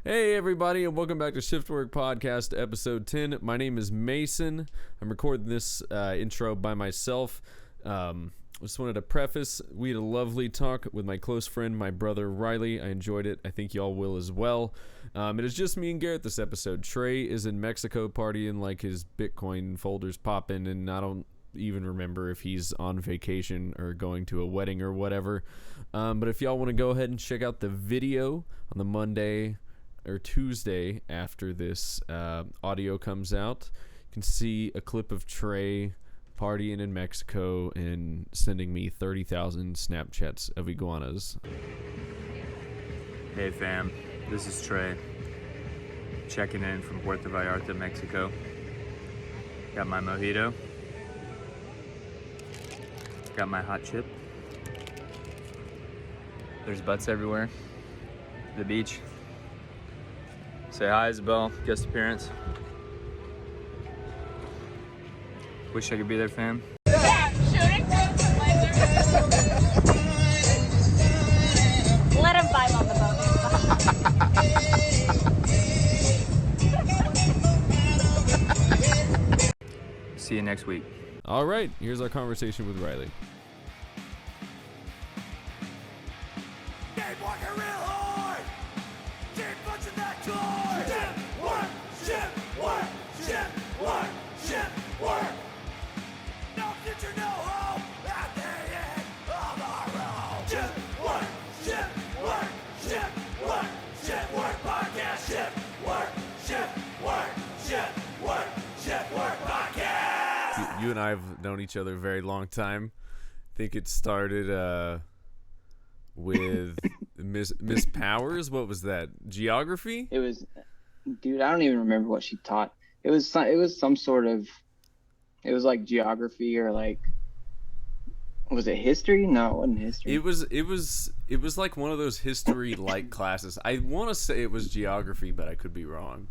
Hey everybody, and welcome back to Shift Work Podcast, episode 10. My name is Mason. I'm recording this intro by myself. Just wanted to preface, we had a lovely talk with my close friend, my brother Ryley. I enjoyed it. I think y'all will as well. It is just me and Garrett this episode. Trey is in Mexico partying like his Bitcoin folders popping, and I don't even remember if he's on vacation or going to a wedding or whatever. But if y'all want to go ahead and check out the video on the Monday or Tuesday after this audio comes out, you can see a clip of Trey partying in Mexico and sending me 30,000 Snapchats of iguanas. Hey fam, this is Trey, checking in from Puerto Vallarta, Mexico. Got my mojito, got my hot chip. There's butts everywhere. The beach. Say hi, Isabel, guest appearance. Wish I could be there, fam. Yeah, shooting through some lasers. Let him vibe on the boat. See you next week. All right, here's our conversation with Ryley. You and I have known each other a very long time. I think it started with Miss Powers. What was that? Geography? It was, dude, I don't even remember what she taught. It was some sort of, it was like geography or like, was it history? No, it wasn't history. It was like one of those history-like classes. I want to say it was geography, but I could be wrong.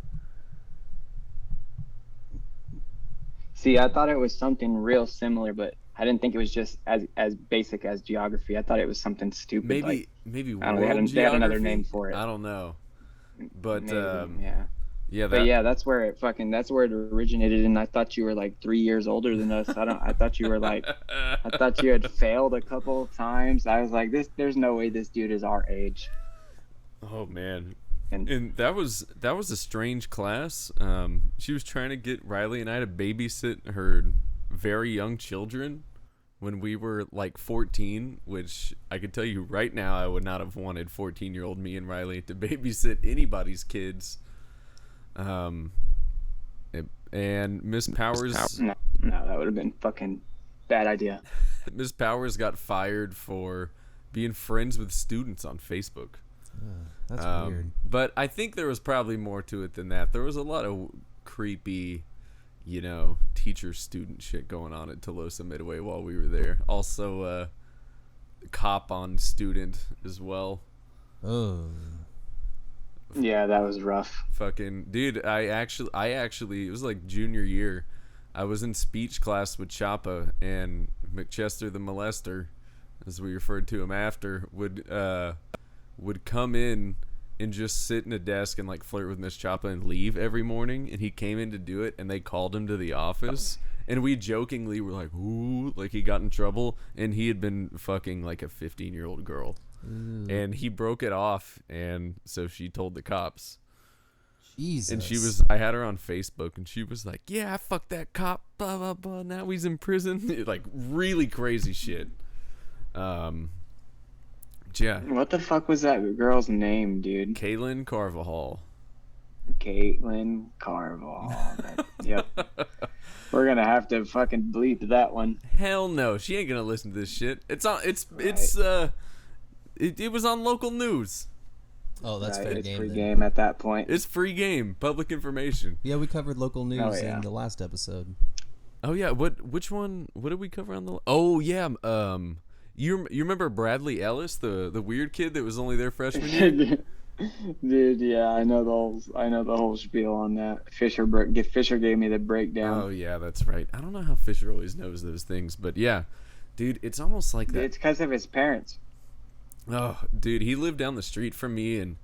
See, I thought it was something real similar, but I didn't think it was just as basic as geography. I thought it was something stupid. Maybe I don't know, they had another name for it. I don't know, but Maybe, yeah. But yeah, that's where it originated. And I thought you were like 3 years older than us. I thought you were like, I thought you had failed a couple of times. I was like, there's no way this dude is our age. Oh man. And that was a strange class. She was trying to get Ryley and I to babysit her very young children when we were like 14, which I could tell you right now I would not have wanted 14-year-old me and Ryley to babysit anybody's kids. And Miss Powers... No, that would have been fucking bad idea. Miss Powers got fired for being friends with students on Facebook. That's weird. But I think there was probably more to it than that. There was a lot of creepy, teacher-student shit going on at Tolosa Midway while we were there. Also, cop on student as well. Oh. Yeah, that was rough. Fucking dude, I actually it was like junior year. I was in speech class with Chapa, and McChester the molester, as we referred to him after, would come in and just sit in a desk and like flirt with Miss Chapa and leave every morning. And he came in to do it, and they called him to the office, and we jokingly were like, "Ooh," like he got in trouble, and he had been fucking like a 15-year-old girl. And he broke it off, and so she told the cops. Jesus. And I had her on Facebook, and she was like, "Yeah, I fucked that cop, blah, blah, blah, now he's in prison." Like, really crazy shit. Yeah. What the fuck was that girl's name, dude? Caitlin Carvajal. Caitlin Carvajal. Yep. We're gonna have to fucking bleep that one. Hell no, she ain't gonna listen to this shit. It was on local news. Oh, that's fair it's game. free then. game at that point. It's free game, public information. Yeah, we covered local news yeah. in the last episode. Oh yeah, which one? What did we cover on the? Oh yeah, you remember Bradley Ellis, the weird kid that was only there freshman year? Dude, yeah, I know the whole spiel on that. Fisher gave me the breakdown. Oh yeah, that's right. I don't know how Fisher always knows those things, but yeah, dude, it's almost like that. It's because of his parents. Oh, dude, he lived down the street from me, and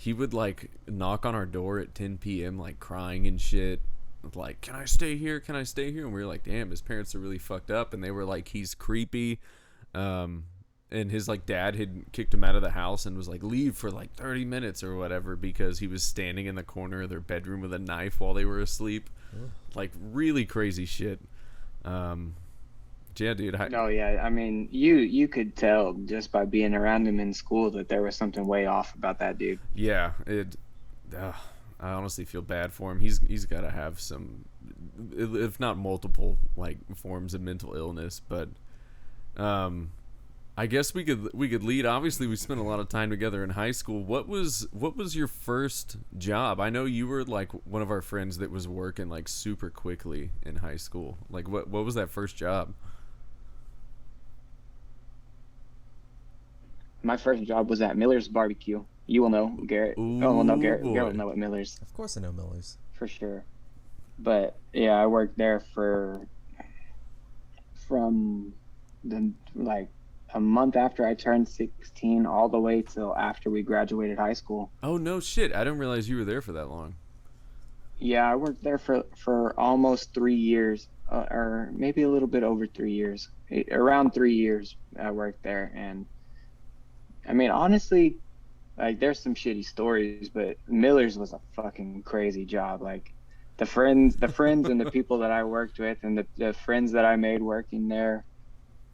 he would like knock on our door at 10 p.m. like crying and shit, like, can I stay here? Can I stay here? And we were like, damn, his parents are really fucked up. And they were like, he's creepy. And his like dad had kicked him out of the house and was like, leave for like 30 minutes or whatever, because he was standing in the corner of their bedroom with a knife while they were asleep. Like really crazy shit. Yeah, dude. No, yeah. I mean, you could tell just by being around him in school that there was something way off about that dude. Yeah, I honestly feel bad for him. He's got to have some, if not multiple, like forms of mental illness. But I guess we could lead. Obviously, we spent a lot of time together in high school. What was your first job? I know you were like one of our friends that was working like super quickly in high school. Like what was that first job? My first job was at Miller's Barbecue. You will know, Garrett. Ooh, oh, well, no, Garrett boy. will know what Miller's. Of course I know Miller's. For sure. But yeah, I worked there from the like a month after I turned 16 all the way till after we graduated high school. Oh no shit! I didn't realize you were there for that long. Yeah, I worked there for almost 3 years, or maybe a little bit over 3 years. Around 3 years I worked there, and I mean honestly, like there's some shitty stories, but Miller's was a fucking crazy job. Like the friends and the people that I worked with and the friends that I made working there,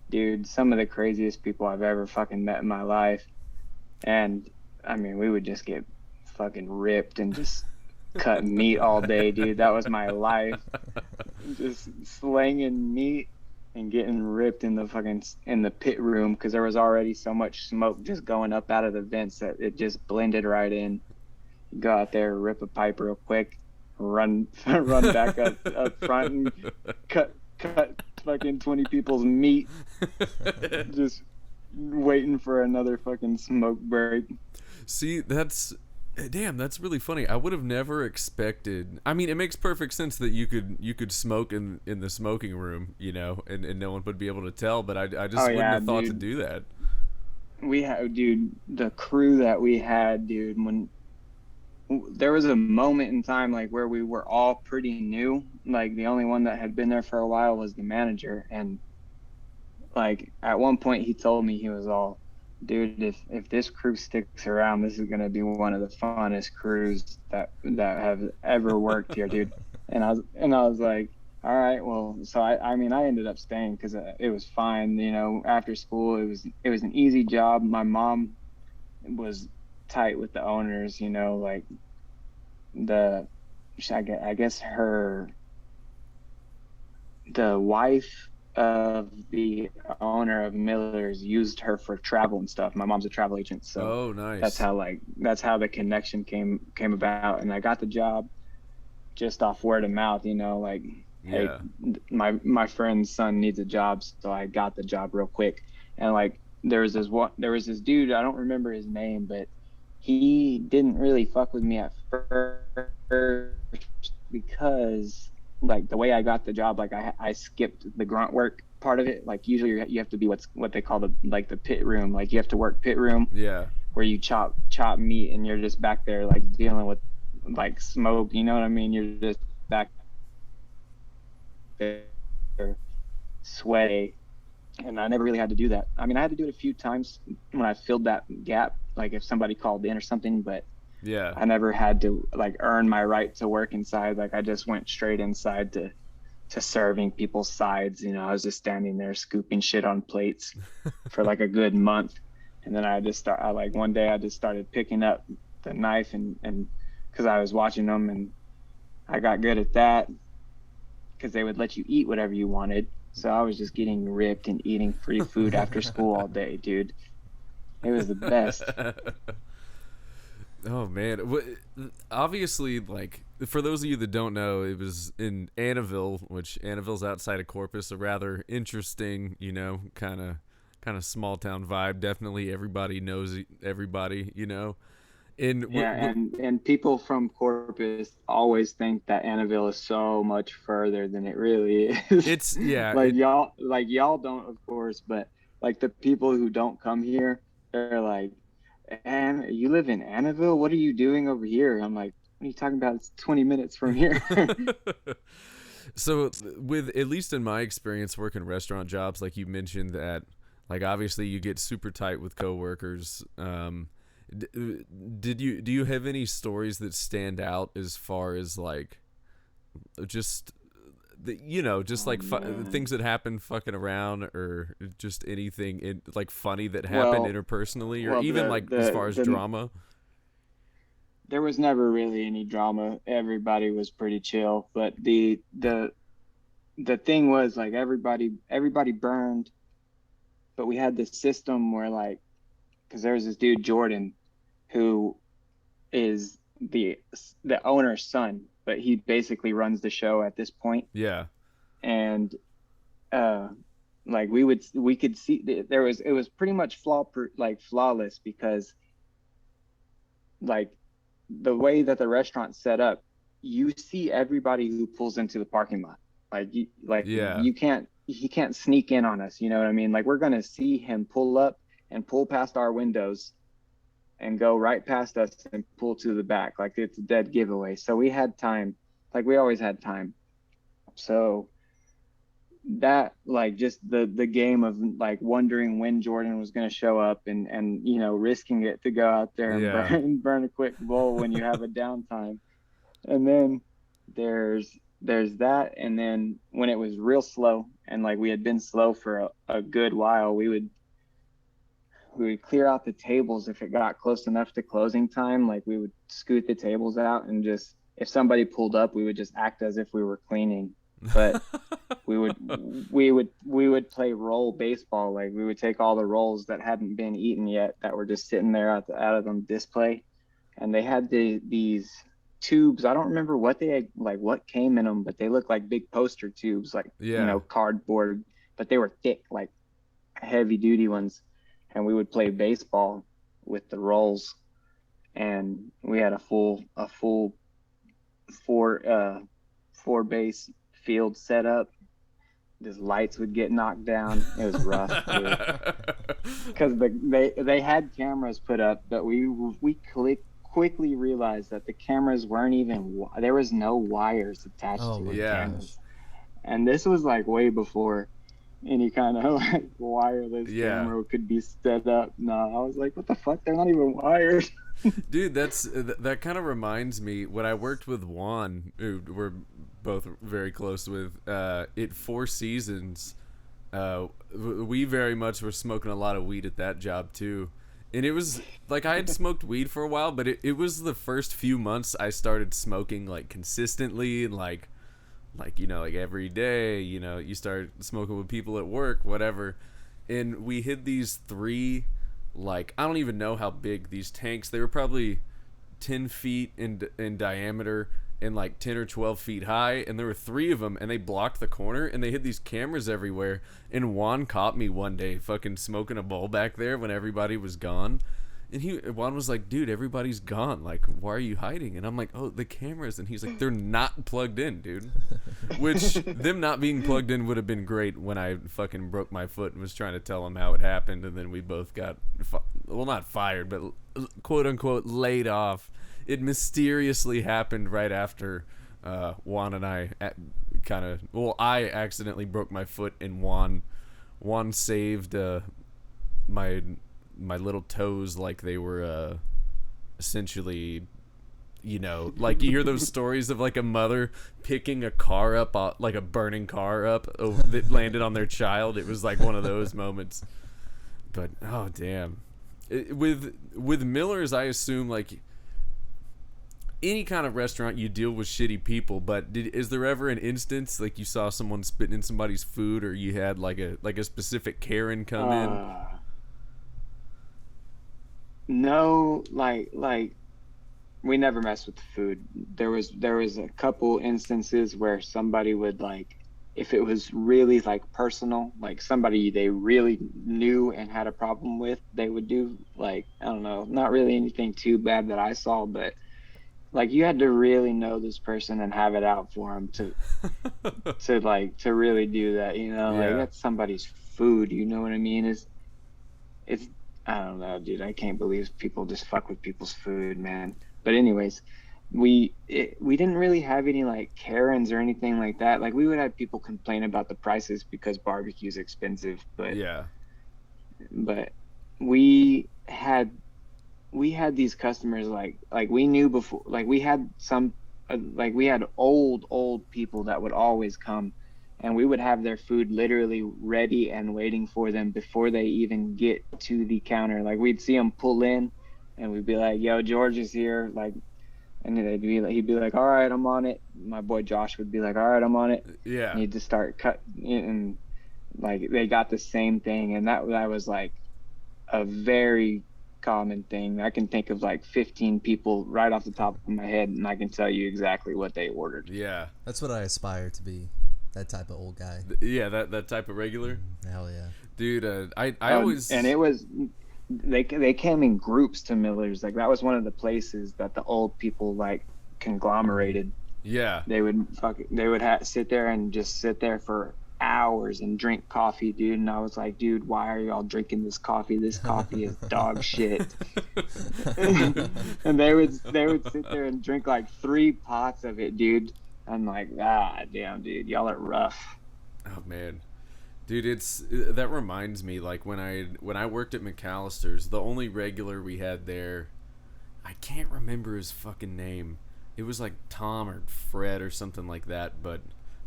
dude, some of the craziest people I've ever fucking met in my life. And I mean, we would just get fucking ripped and just cut meat all day, dude. That was my life. Just slanging meat and getting ripped in the pit room, because there was already so much smoke just going up out of the vents that it just blended right in. Go out there, rip a pipe real quick, run back up front and cut fucking 20 people's meat, just waiting for another fucking smoke break. See, that's really funny. I would have never expected. I mean, it makes perfect sense that you could smoke in the smoking room, you know, and no one would be able to tell. But I just wouldn't have thought to do that. We had, dude, the crew that we had, dude, when there was a moment in time like where we were all pretty new. Like the only one that had been there for a while was the manager, and like at one point he told me, he was all, dude, if this crew sticks around, this is gonna be one of the funnest crews that have ever worked here, dude. And I was like, all right, well, so I mean I ended up staying because it was fine, you know. After school, it was an easy job. My mom was tight with the owners, you know, like I guess the wife of the owner of Miller's used her for travel and stuff. My mom's a travel agent, so oh, nice. That's how the connection came about, and I got the job just off word of mouth, you know, like, yeah. Hey, my friend's son needs a job, so I got the job real quick. And like there was this dude, I don't remember his name, but he didn't really fuck with me at first because like the way I got the job, like I skipped the grunt work part of it. Like usually you have to be what they call the pit room. Like you have to work pit room. Yeah. Where you chop meat and you're just back there like dealing with like smoke. You know what I mean? You're just back there sweaty. And I never really had to do that. I mean, I had to do it a few times when I filled that gap, like if somebody called in or something, but yeah, I never had to like earn my right to work inside. Like I just went straight inside to serving people's sides. You know, I was just standing there scooping shit on plates for like a good month. And then one day I just started picking up the knife and cause I was watching them, and I got good at that because they would let you eat whatever you wanted. So I was just getting ripped and eating free food after school all day, dude. It was the best. Oh man, obviously, like for those of you that don't know, it was in Annaville, which Annaville's outside of Corpus, a rather interesting, you know, kind of small town vibe. Definitely, everybody knows everybody, you know. And people from Corpus always think that Annaville is so much further than it really is. It's y'all don't, of course, but like the people who don't come here, they're like, and you live in Annabelle? What are you doing over here? I'm like, what are you talking about? It's 20 minutes from here. So with, at least in my experience working restaurant jobs, like you mentioned that, like obviously you get super tight with coworkers. Do you have any stories that stand out as far as like just things that happen fucking around, or just anything like funny that happened interpersonally, or even as far as drama? There was never really any drama. Everybody was pretty chill, but the thing was, like, everybody burned, but we had this system where, like, because there was this dude Jordan who is the owner's son, but he basically runs the show at this point. Yeah. And like we could see it was pretty much flawless, because like the way that the restaurant's set up, you see everybody who pulls into the parking lot. He can't sneak in on us, you know what I mean? Like, we're gonna see him pull up and pull past our windows and go right past us and pull to the back. Like, it's a dead giveaway. So we had time. Like, we always had time. So that, like, just the game of like wondering when Jordan was going to show up, and risking it to go out there and burn a quick bowl when you have a downtime. And then there's that. And then when it was real slow, and like we had been slow for a good while, we would clear out the tables if it got close enough to closing time. Like, we would scoot the tables out, and just, if somebody pulled up, we would just act as if we were cleaning. But we would play roll baseball. Like, we would take all the rolls that hadn't been eaten yet, that were just sitting there out of the display, and they had these tubes. I don't remember what what came in them, but they looked like big poster tubes, like cardboard, but they were thick, like heavy duty ones. And we would play baseball with the rolls, and we had a full four base field set up. These lights would get knocked down. It was rough, because they had cameras put up, but we quickly realized that the cameras weren't even, there was no wires attached to the cameras. And this was like way before any kind of like wireless camera could be set up. No, I was like, what the fuck? They're not even wired. Dude, that kind of reminds me, when I worked with Juan, who we're both very close with, at Four Seasons, we very much were smoking a lot of weed at that job too. And it was like, I had smoked weed for a while, but it was the first few months I started smoking like consistently, and like every day, you start smoking with people at work, whatever. And we hid these 3, like, I don't even know how big these tanks, they were probably 10 feet in diameter and like 10 or 12 feet high, and there were 3 of them, and they blocked the corner, and they hid these cameras everywhere. And Juan caught me one day fucking smoking a bowl back there when everybody was gone. And Juan was like, dude, everybody's gone. Like, why are you hiding? And I'm like, oh, the cameras. And he's like, they're not plugged in, dude. Which, them not being plugged in would have been great when I fucking broke my foot and was trying to tell him how it happened. And then we both got, not fired, but quote unquote laid off. It mysteriously happened right after Juan and I I accidentally broke my foot, and Juan saved my little toes like they were essentially, like, you hear those stories of like a mother picking a car up, like a burning car up that landed on their child. It was like one of those moments. But oh damn, with Miller's, I assume like any kind of restaurant you deal with shitty people, but is there ever an instance like you saw someone spitting in somebody's food, or you had like a specific Karen come in? No, like we never messed with the food. There was a couple instances where somebody would, like, if it was really like personal, like somebody they really knew and had a problem with, they would do, like, I don't know, not really anything too bad that I saw, but like, you had to really know this person and have it out for them to really do that, like, that's somebody's food, you know what I mean? It's I don't know, dude. I can't believe people just fuck with people's food, man. But anyways, we didn't really have any like Karens or anything like that. Like we would have people complain about the prices because barbecue's expensive, but Yeah. but we had these customers like we knew before, like we had some like we had old people that would always come, and we would have their food literally ready and waiting for them before they even get to the counter. Like we'd see them pull in and we'd be like, yo, George is here, like, and he'd be like, all right, I'm on it. My boy Josh would be like, all right, I'm on it. Yeah. And he'd just start and like they got the same thing, and that was like a very common thing. I can think of like 15 people right off the top of my head, and I can tell you exactly what they ordered. Yeah. That's what I aspire to be. That type of old guy. Yeah, that type of regular. Hell yeah. Dude, I always... And it was... They came in groups to Miller's. Like, that was one of the places that the old people, like, conglomerated. Yeah. They would sit there and just sit there for hours and drink coffee, dude. And I was like, dude, why are y'all drinking this coffee? This coffee is dog shit. And they would sit there and drink like 3 pots of it, dude. I'm like, damn, dude, y'all are rough. Oh man, dude, that reminds me, like when I worked at McAllister's, the only regular we had there, I can't remember his fucking name. It was like Tom or Fred or something like that, but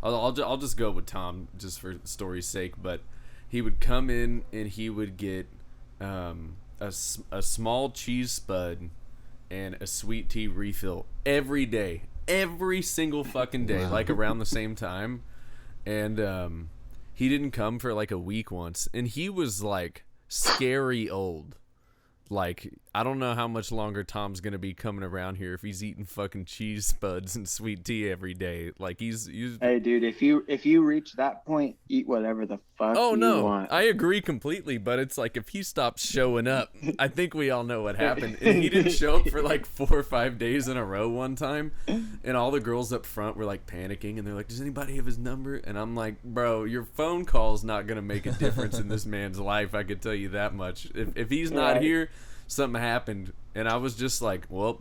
I'll just go with Tom just for story's sake. But he would come in and he would get a small cheese spud and a sweet tea refill every day. Every single fucking day. Wow. Like around the same time. And he didn't come for like a week once, and he was like scary old. Like, I don't know how much longer Tom's gonna be coming around here if he's eating fucking cheese spuds and sweet tea every day. Like he's Hey dude, if you reach that point, eat whatever the fuck you want. I agree completely, but it's like if he stops showing up, I think we all know what happened. And he didn't show up for like 4 or 5 days in a row one time, and all the girls up front were like panicking, and they're like, does anybody have his number? And I'm like, bro, your phone call's not gonna make a difference in this man's life, I could tell you that much. If he's not here, something happened. And I was just like, well,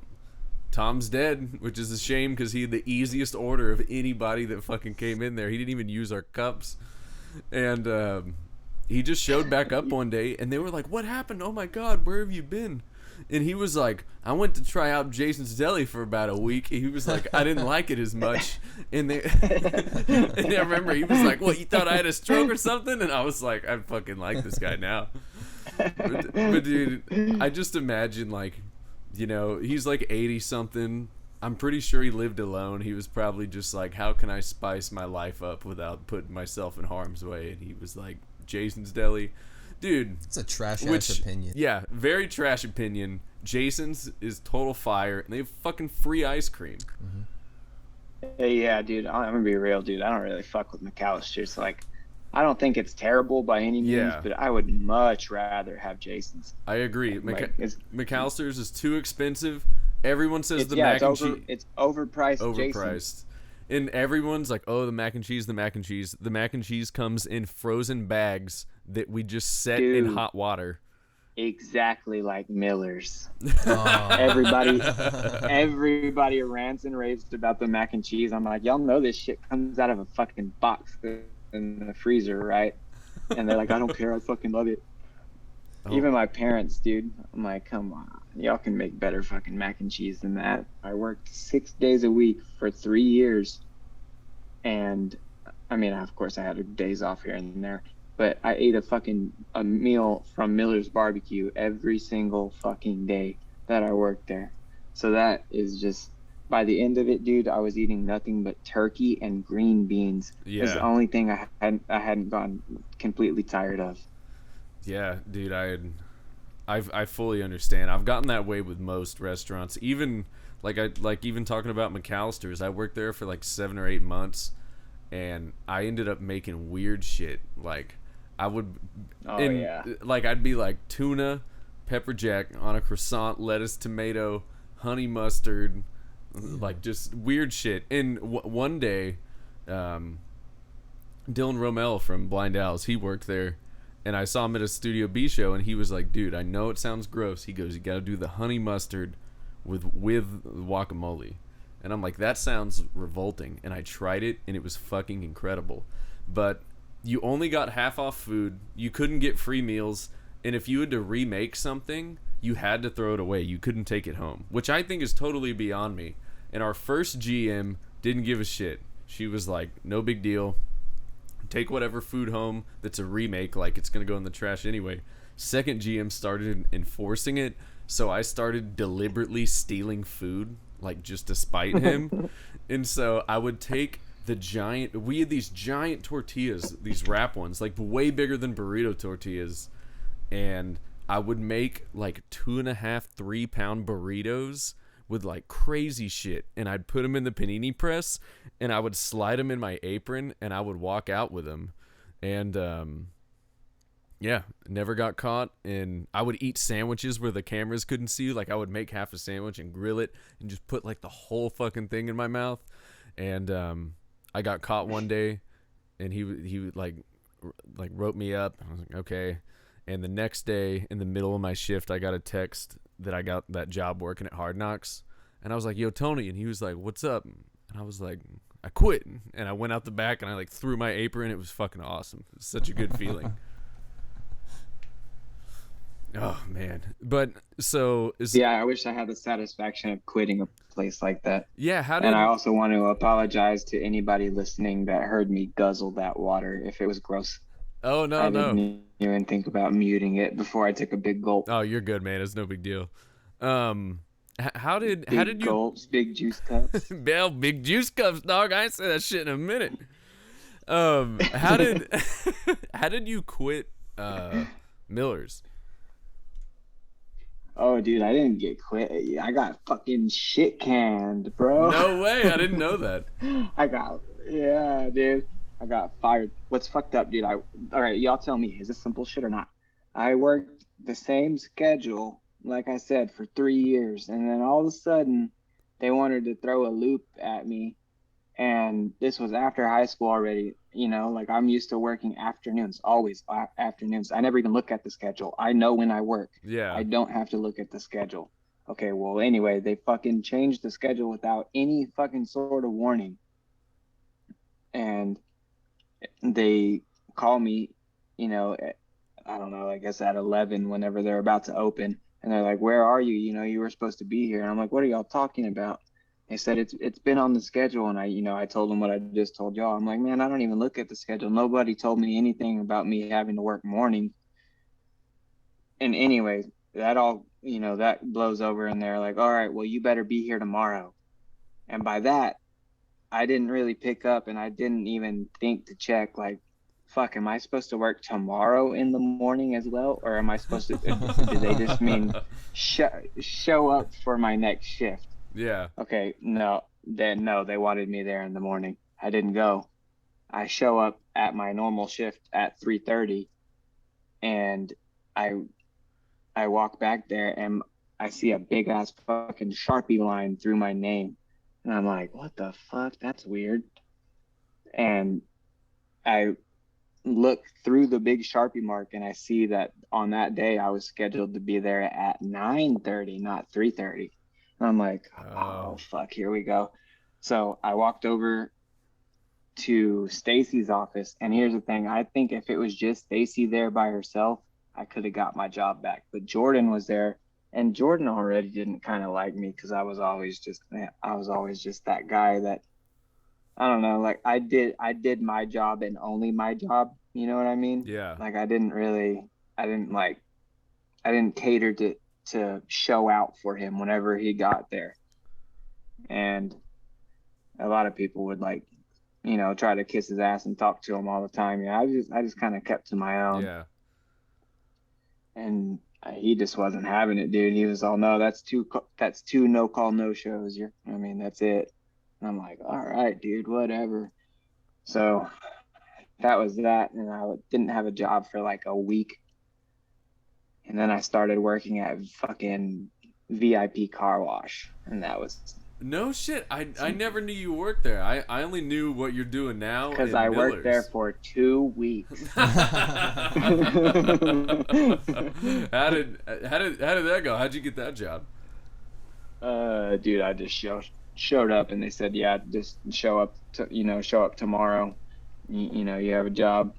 Tom's dead, which is a shame because he had the easiest order of anybody that fucking came in there. He didn't even use our cups. And he just showed back up one day, and they were like, what happened? Oh my god, where have you been? And he was like, I went to try out Jason's Deli for about a week. He was like, I didn't like it as much. And and I remember he was like, what, you thought I had a stroke or something? And I was like, I fucking like this guy now. But dude, I just imagine, like, you know, he's like 80 something. I'm pretty sure he lived alone. He was probably just like, how can I spice my life up without putting myself in harm's way? And he was like, Jason's Deli. Dude, it's a trash ass opinion. Yeah, very trash opinion. Jason's is total fire, and they have fucking free ice cream. Mm-hmm. Hey, yeah, dude, I'm gonna be real, dude. I don't really fuck with McAllister's. Like, I don't think it's terrible by any means, but I would much rather have Jason's. I agree. McAllister's is too expensive. Everyone says it's overpriced. Jason's. And everyone's like, oh, the mac and cheese. The mac and cheese comes in frozen bags that we just set in hot water. Exactly like Miller's. Oh. Everybody rants and raves about the mac and cheese. I'm like, y'all know this shit comes out of a fucking box in the freezer, right? And they're like, I don't care, I fucking love it. Even my parents, dude. I'm like, come on, y'all can make better fucking mac and cheese than that. I worked 6 days a week for 3 years, and I mean, of course I had days off here and there, but I ate a meal from Miller's Barbecue every single fucking day that I worked there. So that is just, by the end of it, dude, I was eating nothing but turkey and green beans. Yeah. It's the only thing I hadn't gone completely tired of. Yeah, dude, I fully understand. I've gotten that way with most restaurants. Even even talking about McAllister's, I worked there for like 7 or 8 months, and I ended up making weird shit. Like I would, like I'd be like tuna, pepper jack on a croissant, lettuce, tomato, honey mustard, like just weird shit. And one day, Dylan Romel from Blind Owls, he worked there. And I saw him at a Studio B show, and he was like, dude, I know it sounds gross. He goes, you got to do the honey mustard with guacamole. And I'm like, that sounds revolting. And I tried it, and it was fucking incredible. But you only got half off food. You couldn't get free meals. And if you had to remake something, you had to throw it away. You couldn't take it home, which I think is totally beyond me. And our first GM didn't give a shit. She was like, no big deal. Take whatever food home that's a remake, like it's going to go in the trash anyway. Second GM started enforcing it, so I started deliberately stealing food, like just to spite him. And so I would take we had these giant tortillas, these wrap ones, like way bigger than burrito tortillas. And I would make like 2.5, 3 pound burritos with like crazy shit, and I'd put them in the panini press, and I would slide them in my apron, and I would walk out with them. And yeah, never got caught. And I would eat sandwiches where the cameras couldn't see. Like I would make half a sandwich and grill it and just put like the whole fucking thing in my mouth. And I got caught one day, and he would like wrote me up. I was like, okay. And the next day, in the middle of my shift, I got a text that I got that job working at Hard Knocks. And I was like, yo, Tony. And he was like, what's up? And I was like, I quit. And I went out the back, and I like threw my apron. It was fucking awesome. It was such a good feeling. Oh, man. But so... Yeah, I wish I had the satisfaction of quitting a place like that. Yeah, And I also want to apologize to anybody listening that heard me guzzle that water if it was gross. Oh, no, I no. didn't even think about muting it before I took a big gulp. Oh, you're good, man. It's no big deal. How did Big you gulps, big juice cups? Bell, big juice cups, dog. I ain't say that shit in a minute. How did you quit Miller's? Oh, dude, I didn't get quit. I got fucking shit canned, bro. No way. I didn't know that. Yeah, dude. I got fired. What's fucked up, dude? All right, y'all tell me, is this some bullshit or not? I worked the same schedule, like I said, for 3 years, and then all of a sudden, they wanted to throw a loop at me, and this was after high school already. You know, like I'm used to working afternoons, always afternoons. I never even look at the schedule. I know when I work. Yeah. I don't have to look at the schedule. Okay, well, anyway, they fucking changed the schedule without any fucking sort of warning, and they call me, you know, I don't know, I guess at 11 whenever they're about to open, and they're like, where are you? You know, you were supposed to be here. And I'm like, what are y'all talking about? They said it's been on the schedule. And I told them what I just told y'all. I'm like, man, I don't even look at the schedule. Nobody told me anything about me having to work morning. And anyway, that all, that blows over, and they're like, all right, well, you better be here tomorrow. And by that, I didn't really pick up, and I didn't even think to check, like, fuck, am I supposed to work tomorrow in the morning as well? Or am I supposed to, do they just mean show up for my next shift? Yeah. Okay, no, they wanted me there in the morning. I didn't go. I show up at my normal shift at 3:30, and I walk back there, and I see a big ass fucking Sharpie line through my name. And I'm like, what the fuck? That's weird. And I look through the big Sharpie mark, and I see that on that day I was scheduled to be there at 9:30, not 3:30. And I'm like, oh fuck, here we go. So I walked over to Stacy's office, and here's the thing. I think if it was just Stacy there by herself, I could have got my job back. But Jordan was there, and Jordan already didn't kind of like me because I was always just that guy that, I don't know, like I did my job and only my job. You know what I mean? Yeah. Like I didn't cater to show out for him whenever he got there. And a lot of people would try to kiss his ass and talk to him all the time. I just kind of kept to my own. Yeah. And he just wasn't having it, dude. He was all, no, that's two no call, no shows. That's it. And I'm like, all right, dude, whatever. So that was that. And I didn't have a job for like a week. And then I started working at fucking VIP car wash. And that was No shit. I never knew you worked there. I only knew what you're doing now. Because in I worked there Miller's. for 2 weeks. how did that go? How'd you get that job? Dude, I just showed up and they said, yeah, just show up tomorrow. You have a job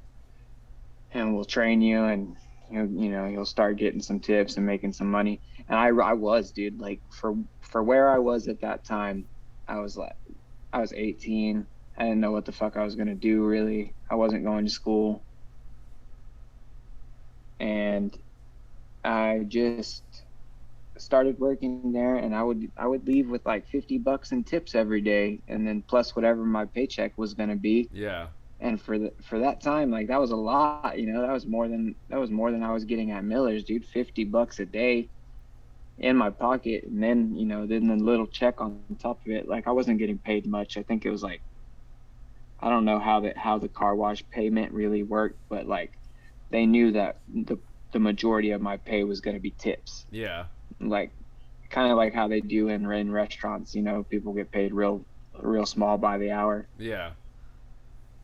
and we'll train you and you'll start getting some tips and making some money. And I was, dude, like for where I was at that time, I was 18. I didn't know what the fuck I was going to do, really. I wasn't going to school. And I just started working there, and I would leave with like $50 in tips every day, and then plus whatever my paycheck was going to be. Yeah. And for that time, like, that was a lot, that was more than I was getting at Miller's, dude. $50 a day in my pocket, and then then the little check on top of it. Like, I wasn't getting paid much. I think it was like, I don't know how the car wash payment really worked, but like they knew that the majority of my pay was going to be tips. Yeah. Like, kind of like how they do in restaurants, people get paid real small by the hour. Yeah.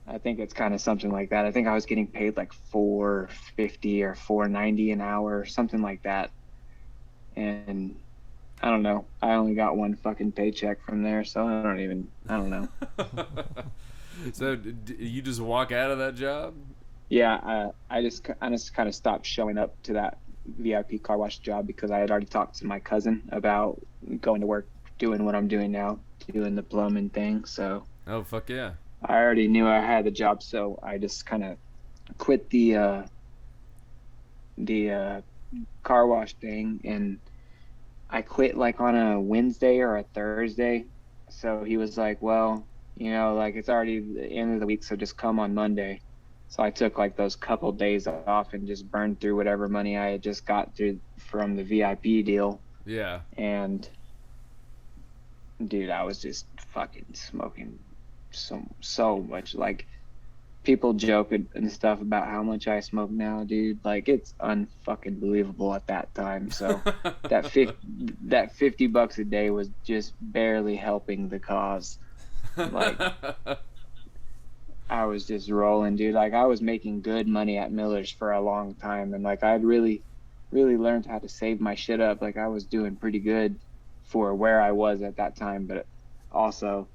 I think it's kind of something like that. I think I was getting paid like $4.50 or $4.90 an hour, something like that. And I don't know. I only got one fucking paycheck from there, so I don't know. So you just walk out of that job? Yeah, I just kind of stopped showing up to that VIP car wash job because I had already talked to my cousin about going to work, doing what I'm doing now, doing the plumbing thing. So. Oh, fuck yeah. I already knew I had the job, so I just kind of quit the car wash thing, and I quit like on a Wednesday or a Thursday. So he was like, well, like, it's already the end of the week, so just come on Monday. So I took like those couple days off and just burned through whatever money I had just got through from the VIP deal. Yeah. And dude, I was just fucking smoking so much. Like, people joke and stuff about how much I smoke now, dude. Like, it's unfucking believable at that time. So that $50 a day was just barely helping the cause. Like, I was just rolling, dude. Like, I was making good money at Miller's for a long time, and like, I'd really learned how to save my shit up. Like, I was doing pretty good for where I was at that time, but also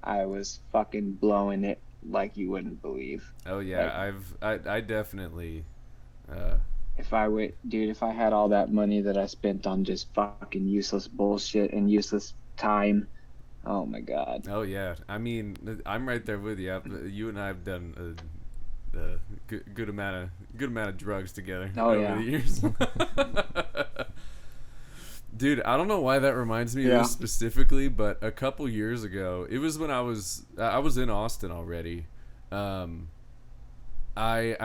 I was fucking blowing it like you wouldn't believe. Oh yeah, like, I definitely if I had all that money that I spent on just fucking useless bullshit and useless time, oh my god. Oh yeah, I mean, I'm right there with you. You and I have done a good amount of drugs together over the years. Dude, I don't know why that reminds me of this specifically, but a couple years ago, it was when I was in Austin already. I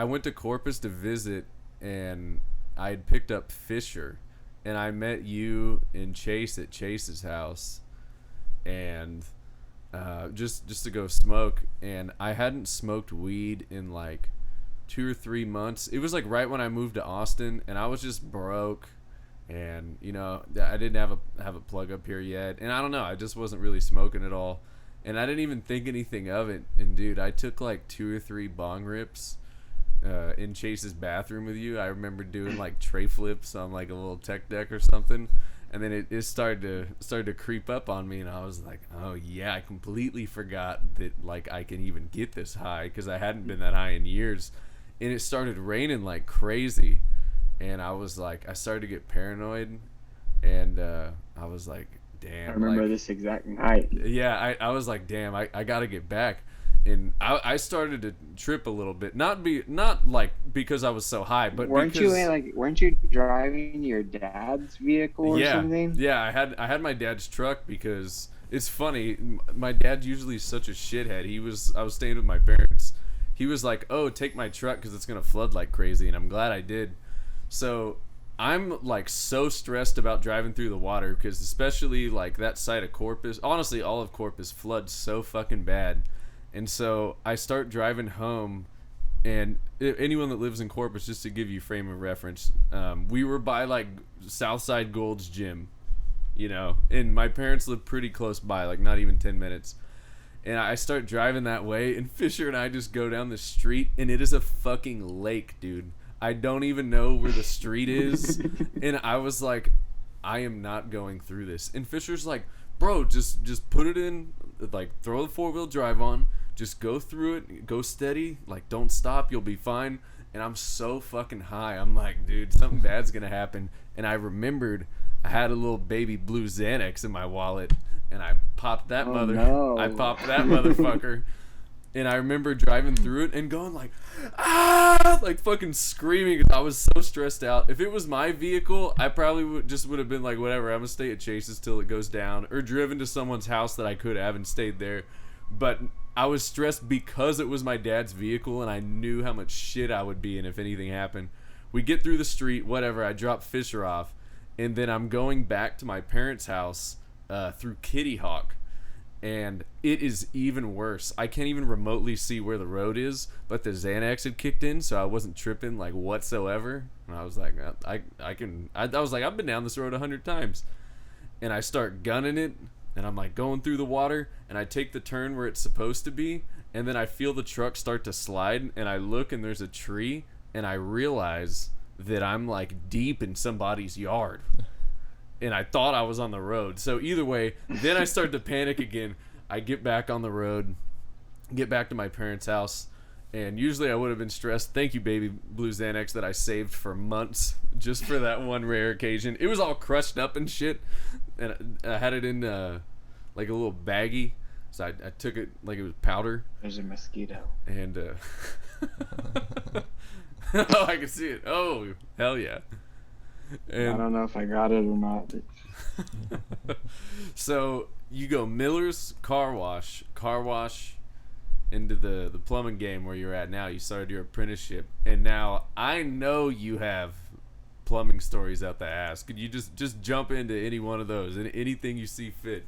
went to Corpus to visit, and I had picked up Fisher, and I met you and Chase at Chase's house, and just to go smoke, and I hadn't smoked weed in like 2 or 3 months. It was like right when I moved to Austin, and I was just broke. And I didn't have a plug up here yet, and I don't know, I just wasn't really smoking at all, and I didn't even think anything of it. And dude, I took like 2 or 3 bong rips in Chase's bathroom with you. I remember doing like tray flips on like a little tech deck or something, and then it started to creep up on me, and I was like, oh yeah, I completely forgot that like I can even get this high, because I hadn't been that high in years. And it started raining like crazy. And I was like, I started to get paranoid, and I was like, damn. I remember this exact night. Yeah, I was like, damn, I got to get back. And I started to trip a little bit. Not like because I was so high, but weren't you driving your dad's vehicle or something? Yeah, I had my dad's truck, because it's funny. My dad's usually such a shithead. I was staying with my parents. He was like, oh, take my truck because it's going to flood like crazy, and I'm glad I did. So I'm like so stressed about driving through the water, because especially like that side of Corpus, honestly all of Corpus floods so fucking bad. And so I start driving home, and anyone that lives in Corpus, just to give you frame of reference, we were by like Southside Gold's gym, you know, and my parents live pretty close by, like not even 10 minutes. And I start driving that way, and Fisher and I just go down the street, and it is a fucking lake, dude. I don't even know where the street is. And I was like, I am not going through this. And Fisher's like, bro, just put it in, like, throw the 4-wheel drive on, just go through it, go steady, like, don't stop, you'll be fine. And I'm so fucking high. I'm like, dude, something bad's gonna happen. And I remembered I had a little baby blue Xanax in my wallet, and I popped that I popped that motherfucker. And I remember driving through it and going like, ah, like fucking screaming. I was so stressed out. If it was my vehicle, I probably would have been like, whatever, I'm gonna stay at Chase's till it goes down, or driven to someone's house that I could have and stayed there. But I was stressed because it was my dad's vehicle, and I knew how much shit I would be in if anything happened. We get through the street, whatever, I drop Fisher off, and then I'm going back to my parents' house through Kitty Hawk. And it is even worse. I can't even remotely see where the road is, but the Xanax had kicked in, so I wasn't tripping like whatsoever. And I was like, I was like, I've been down this road 100 times. And I start gunning it, and I'm like going through the water, and I take the turn where it's supposed to be, and then I feel the truck start to slide, and I look, and there's a tree, and I realize that I'm like deep in somebody's yard. And I thought I was on the road. So either way, then I start to panic again. I get back on the road, get back to my parents' house, and usually I would have been stressed. Thank you, baby blue Xanax, that I saved for months just for that one rare occasion. It was all crushed up and shit, and I had it in like a little baggie, so I took it like it was powder. There's a mosquito. And oh, I can see it. Oh, hell yeah. And I don't know if I got it or not. So you go Miller's car wash into the plumbing game where you're at now. You started your apprenticeship, and now I know you have plumbing stories out the ass. Could you just jump into any one of those and anything you see fit?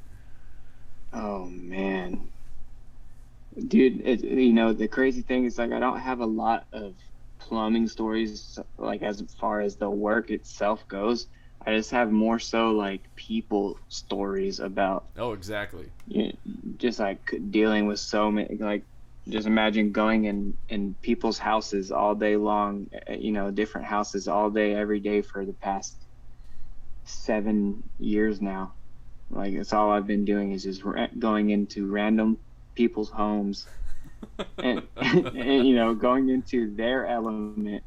Oh man, dude, you know, the crazy thing is, like, I don't have a lot of plumbing stories, like, as far as the work itself goes. I just have more so like people stories about, oh, exactly, you know, just like dealing with so many, like, just imagine going in people's houses all day long, you know, different houses all day every day for the past 7 years now. Like, it's all I've been doing is just going into random people's homes and you know, going into their element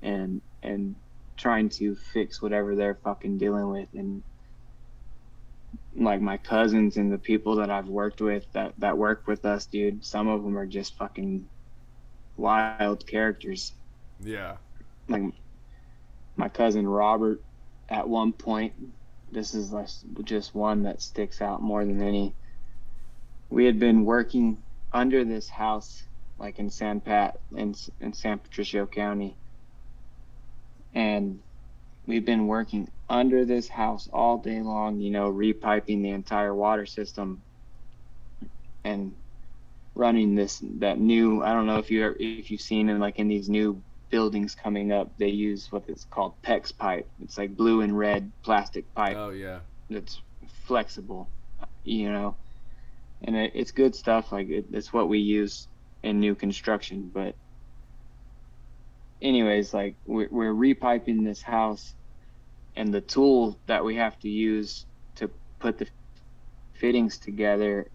and trying to fix whatever they're fucking dealing with. And like, my cousins and the people that I've worked with that work with us, dude, some of them are just fucking wild characters. Yeah. Like my cousin Robert, at one point, this is just one that sticks out more than any. We had been working under this house, like in San Patricio County, and we've been working under this house all day long, you know, repiping the entire water system and running that new, I don't know if you've seen in, like, in these new buildings coming up, they use what is called PEX pipe. It's like blue and red plastic pipe. Oh yeah. That's flexible, you know, and it's good stuff. Like, it's what we use in new construction. But anyways, like, we're repiping this house, and the tool that we have to use to put the fittings together,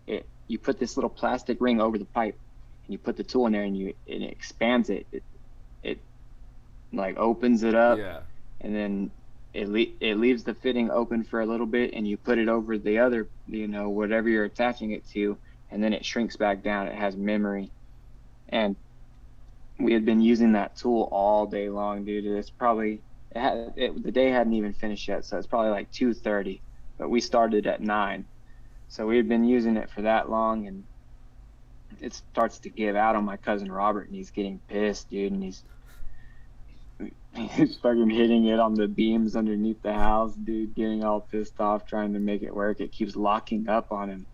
you put this little plastic ring over the pipe, and you put the tool in there, and it expands it. It like opens it up, Yeah. and then it leaves the fitting open for a little bit, and you put it over the other, you know, whatever you're attaching it to, and then it shrinks back down. It has memory. And we had been using that tool all day long, dude. It's probably the day hadn't even finished yet, so it's probably like 2:30, but we started at 9. So we had been using it for that long, and it starts to give out on my cousin Robert, and he's getting pissed, dude, and he's fucking hitting it on the beams underneath the house, dude, getting all pissed off, trying to make it work. It keeps locking up on him.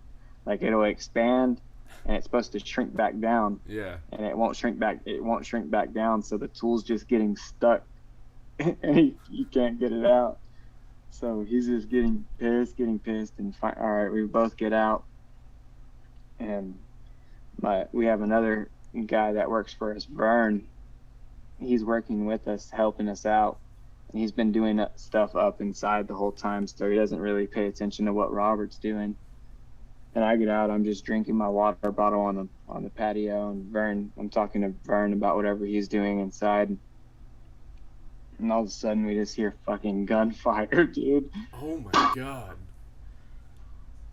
Like, it'll expand, and it's supposed to shrink back down. Yeah. And it won't shrink back down, so the tool's just getting stuck, and he can't get it out. So he's just getting pissed, and all right, we both get out, and we have another guy that works for us, Vern. He's working with us, helping us out, and he's been doing that stuff up inside the whole time, so he doesn't really pay attention to what Robert's doing. And I get out, I'm just drinking my water bottle on the patio, and I'm talking to Vern about whatever he's doing inside. And all of a sudden, we just hear fucking gunfire, dude. Oh my god.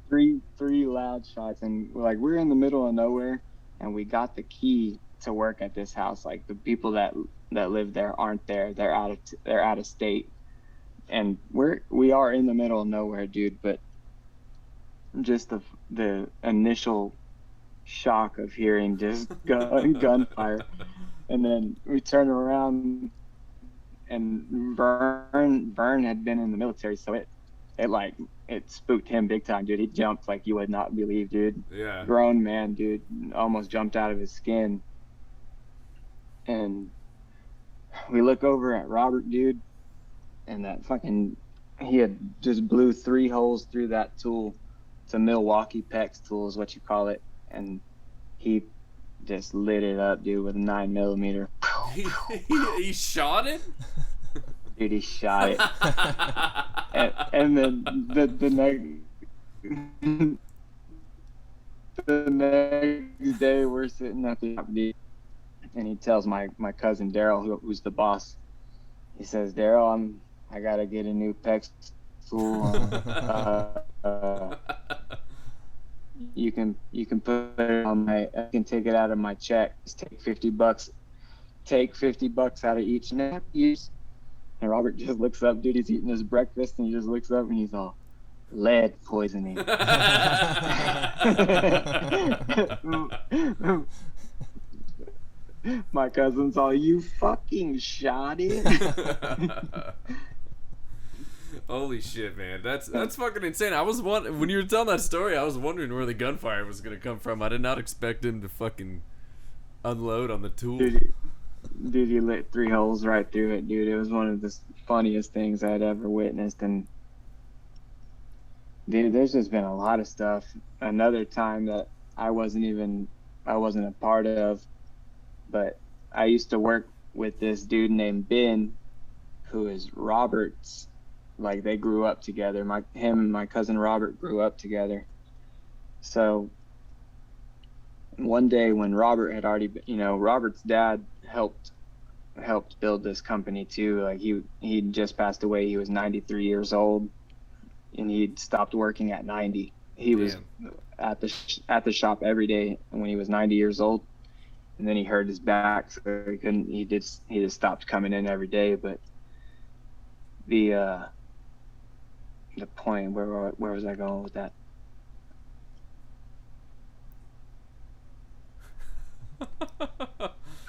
Three loud shots, and we're in the middle of nowhere, and we got the key to work at this house. Like, the people that live there aren't there. They're out of state, and we are in the middle of nowhere, dude. But just the initial shock of hearing just gunfire, and then we turn around, and Vern had been in the military, so it spooked him big time, dude. He jumped like you would not believe, dude. Yeah. Grown man, dude, almost jumped out of his skin. And we look over at Robert, dude, and he had just blew 3 holes through that tool. It's a Milwaukee PEX tool is what you call it. And he just lit it up, dude, with a 9mm. He shot it? Dude, he shot it. and then the next day we're sitting at the property, and he tells my cousin Daryl, who's the boss. He says, Daryl, I gotta get a new PEX tool. You can put it on I can take it out of my check. Just take $50. Take $50 out of each use. And Robert just looks up, dude. He's eating his breakfast, and he just looks up, and he's all, lead poisoning. My cousin's all, you fucking shot it. Holy shit, man. That's fucking insane. When you were telling that story, I was wondering where the gunfire was gonna come from. I did not expect him to fucking unload on the tool. Dude, he lit 3 holes right through it, dude. It was one of the funniest things I'd ever witnessed. And dude, there's just been a lot of stuff. Another time that I wasn't a part of, but I used to work with this dude named Ben, who is Robert's. Like, they grew up together. Him and my cousin Robert grew up together. So one day when Robert had already, Robert's dad helped build this company too. Like, he just passed away. He was 93 years old, and he'd stopped working at 90. He was at the shop every day when he was 90 years old, and then he hurt his back, so he couldn't. He just stopped coming in every day. But the point, where was I going with that?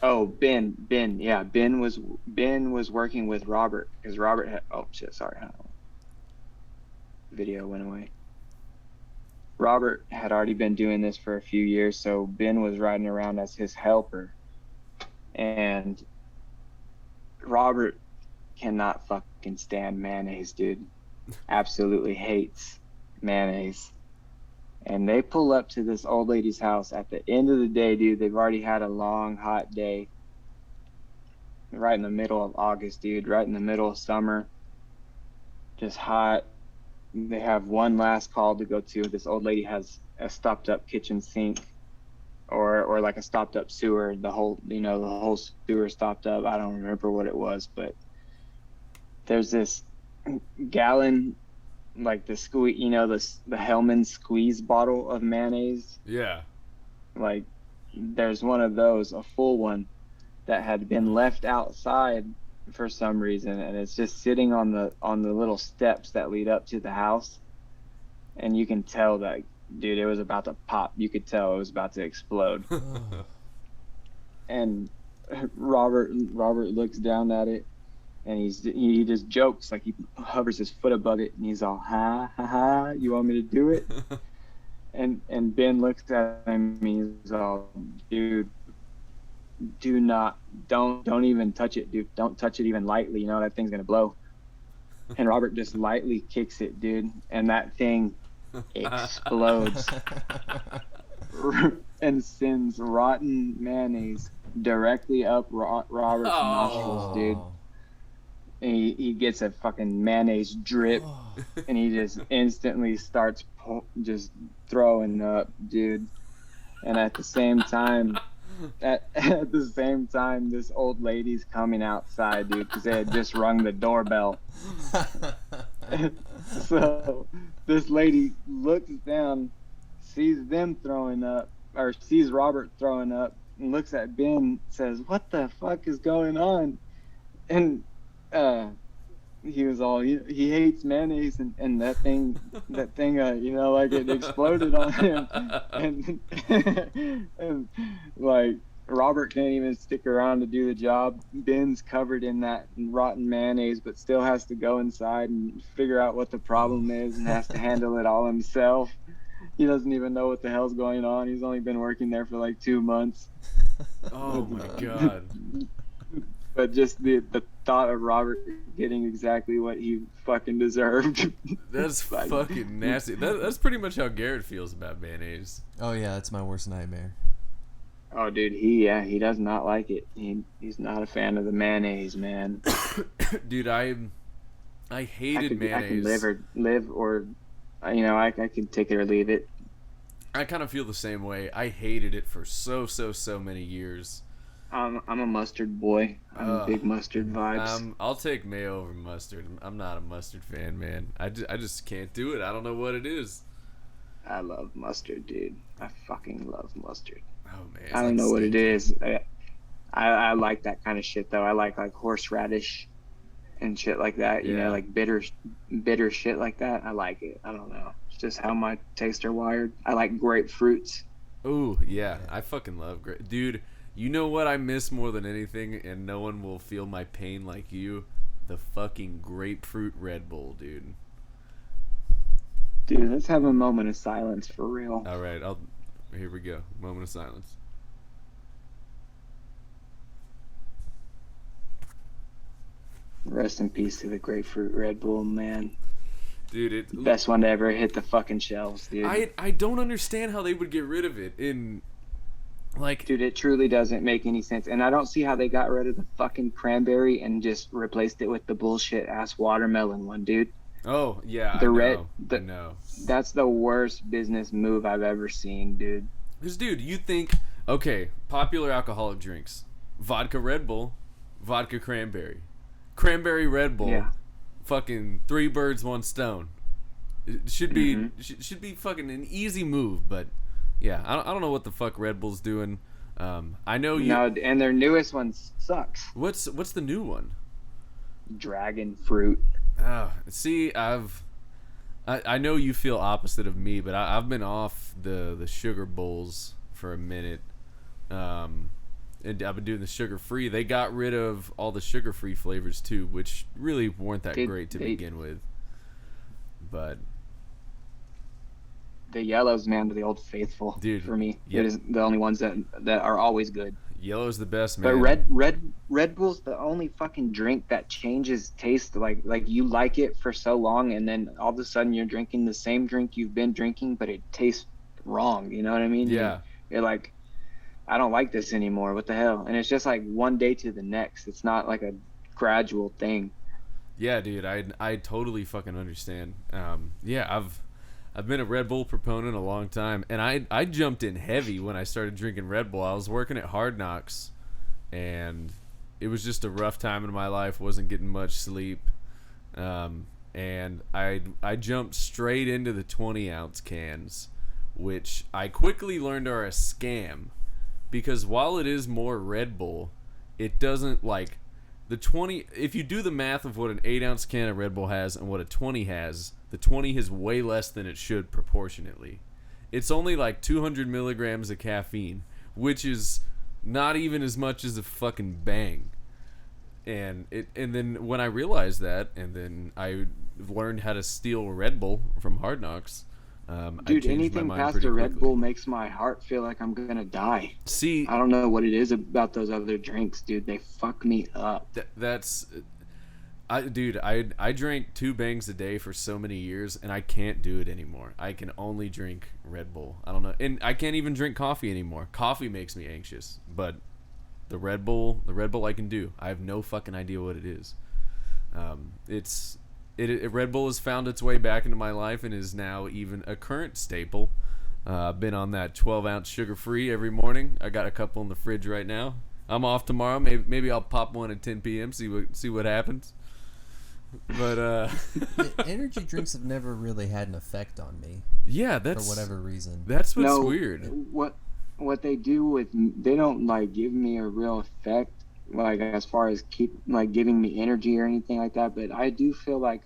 Oh, Ben, yeah, Ben was working with Robert, because Robert had, oh shit, sorry, video went away. Robert had already been doing this for a few years, so Ben was riding around as his helper, and Robert cannot fucking stand mayonnaise, dude. Absolutely hates mayonnaise. And they pull up to this old lady's house at the end of the day, dude. They've already had a long, hot day. Right in the middle of August, dude. Right in the middle of summer. Just hot. They have one last call to go to. This old lady has a stopped up kitchen sink, or like a stopped up sewer. The whole sewer stopped up. I don't remember what it was, but there's this gallon, like the the Hellman squeeze bottle of mayonnaise. Yeah. Like, there's one of those, a full one, that had been left outside for some reason, and it's just sitting on the little steps that lead up to the house. And you can tell that, dude, it was about to pop. You could tell it was about to explode. And Robert looks down at it, and he just jokes, like he hovers his foot above it, and he's all, ha ha ha, you want me to do it? and Ben looks at him, and he's all, dude, don't even touch it, dude. Don't touch it even lightly. That thing's gonna blow. and Robert just lightly kicks it, dude, and that thing explodes and sends rotten mayonnaise directly up Robert's nostrils, dude. And he gets a fucking mayonnaise drip, and he just instantly starts just throwing up, dude. And at the same time, this old lady's coming outside, dude, because they had just rung the doorbell. So this lady looks down, sees them throwing up, or sees Robert throwing up, and looks at Ben, says, "What the fuck is going on?" And he was all, he hates mayonnaise, and that thing, like it exploded on him, and like Robert can't even stick around to do the job. Ben's covered in that rotten mayonnaise, but still has to go inside and figure out what the problem is, and has to handle it all himself. He doesn't even know what the hell's going on. He's only been working there for like 2 months. Oh my god. But just the thought of Robert getting exactly what he fucking deserved. That's fucking nasty. That's pretty much how Garrett feels about mayonnaise. Oh yeah, that's my worst nightmare. Oh, dude, he does not like it. He's not a fan of the mayonnaise, man. Dude, I hated mayonnaise. I can live or I can take it or leave it. I kind of feel the same way. I hated it for so many years. I'm a mustard boy. I'm big mustard vibes. I'll take mayo over mustard. I'm not a mustard fan, man. I just can't do it. I don't know what it is. I love mustard, dude. I fucking love mustard. Oh man, I don't know what it is. I like that kind of shit though. I like horseradish and shit like that. You know, like bitter shit like that. I like it. I don't know. It's just how my tastes are wired. I like grapefruits. Ooh, yeah. I fucking love grape, dude. You know what I miss more than anything, and no one will feel my pain like you? The fucking grapefruit Red Bull, dude. Dude, let's have a moment of silence for real. All right, here we go. Moment of silence. Rest in peace to the grapefruit Red Bull, man. Dude, best one to ever hit the fucking shelves, dude. I don't understand how they would get rid of it dude, it truly doesn't make any sense. And I don't see how they got rid of the fucking cranberry and just replaced it with the bullshit ass watermelon one, dude. Oh, yeah. I know. That's the worst business move I've ever seen, dude. Because, dude, you think, okay, popular alcoholic drinks. Vodka Red Bull, vodka cranberry. Cranberry Red Bull, fucking 3 birds, 1 stone. It should be should be fucking an easy move, but yeah, I don't know what the fuck Red Bull's doing. I know you. No, and their newest one sucks. What's the new one? Dragon fruit. Oh, see, I know you feel opposite of me, but I've been off the sugar bowls for a minute. And I've been doing the sugar free. They got rid of all the sugar free flavors too, which really weren't that great to begin with. But the yellows, man, to the old faithful, dude, for me. It is the only ones that are always good. Yellow's the best, man. But Red Bull's the only fucking drink that changes taste. Like you like it for so long, and then all of a sudden you're drinking the same drink you've been drinking, but it tastes wrong. You know what I mean? Yeah. You're like, I don't like this anymore. What the hell? And it's just like one day to the next. It's not like a gradual thing. Yeah, dude. I totally fucking understand. Yeah, I've been a Red Bull proponent a long time, and I jumped in heavy when I started drinking Red Bull. I was working at Hard Knocks, and it was just a rough time in my life. Wasn't getting much sleep, and I jumped straight into the 20-ounce cans, which I quickly learned are a scam, because while it is more Red Bull, it doesn't like the 20. If you do the math of what an 8-ounce can of Red Bull has and what a 20 has. The 20 has way less than it should proportionately. It's only like 200 milligrams of caffeine, which is not even as much as a fucking Bang. And then when I realized that, and then I learned how to steal Red Bull from Hard Knocks. Dude, anything past a Red Bull makes my heart feel like I'm gonna die. See, I don't know what it is about those other drinks, dude. They fuck me up. I drank 2 bangs a day for so many years, and I can't do it anymore. I can only drink Red Bull. I don't know, and I can't even drink coffee anymore. Coffee makes me anxious, but the Red Bull I can do. I have no fucking idea what it is. Red Bull has found its way back into my life and is now even a current staple. I've been on that 12-ounce sugar-free every morning. I got a couple in the fridge right now. I'm off tomorrow. Maybe I'll pop one at 10 p.m. See what happens. But energy drinks have never really had an effect on me. Yeah, that's for whatever reason. That's what's weird. What they do with, they don't like give me a real effect, like as far as keep like giving me energy or anything like that. But I do feel like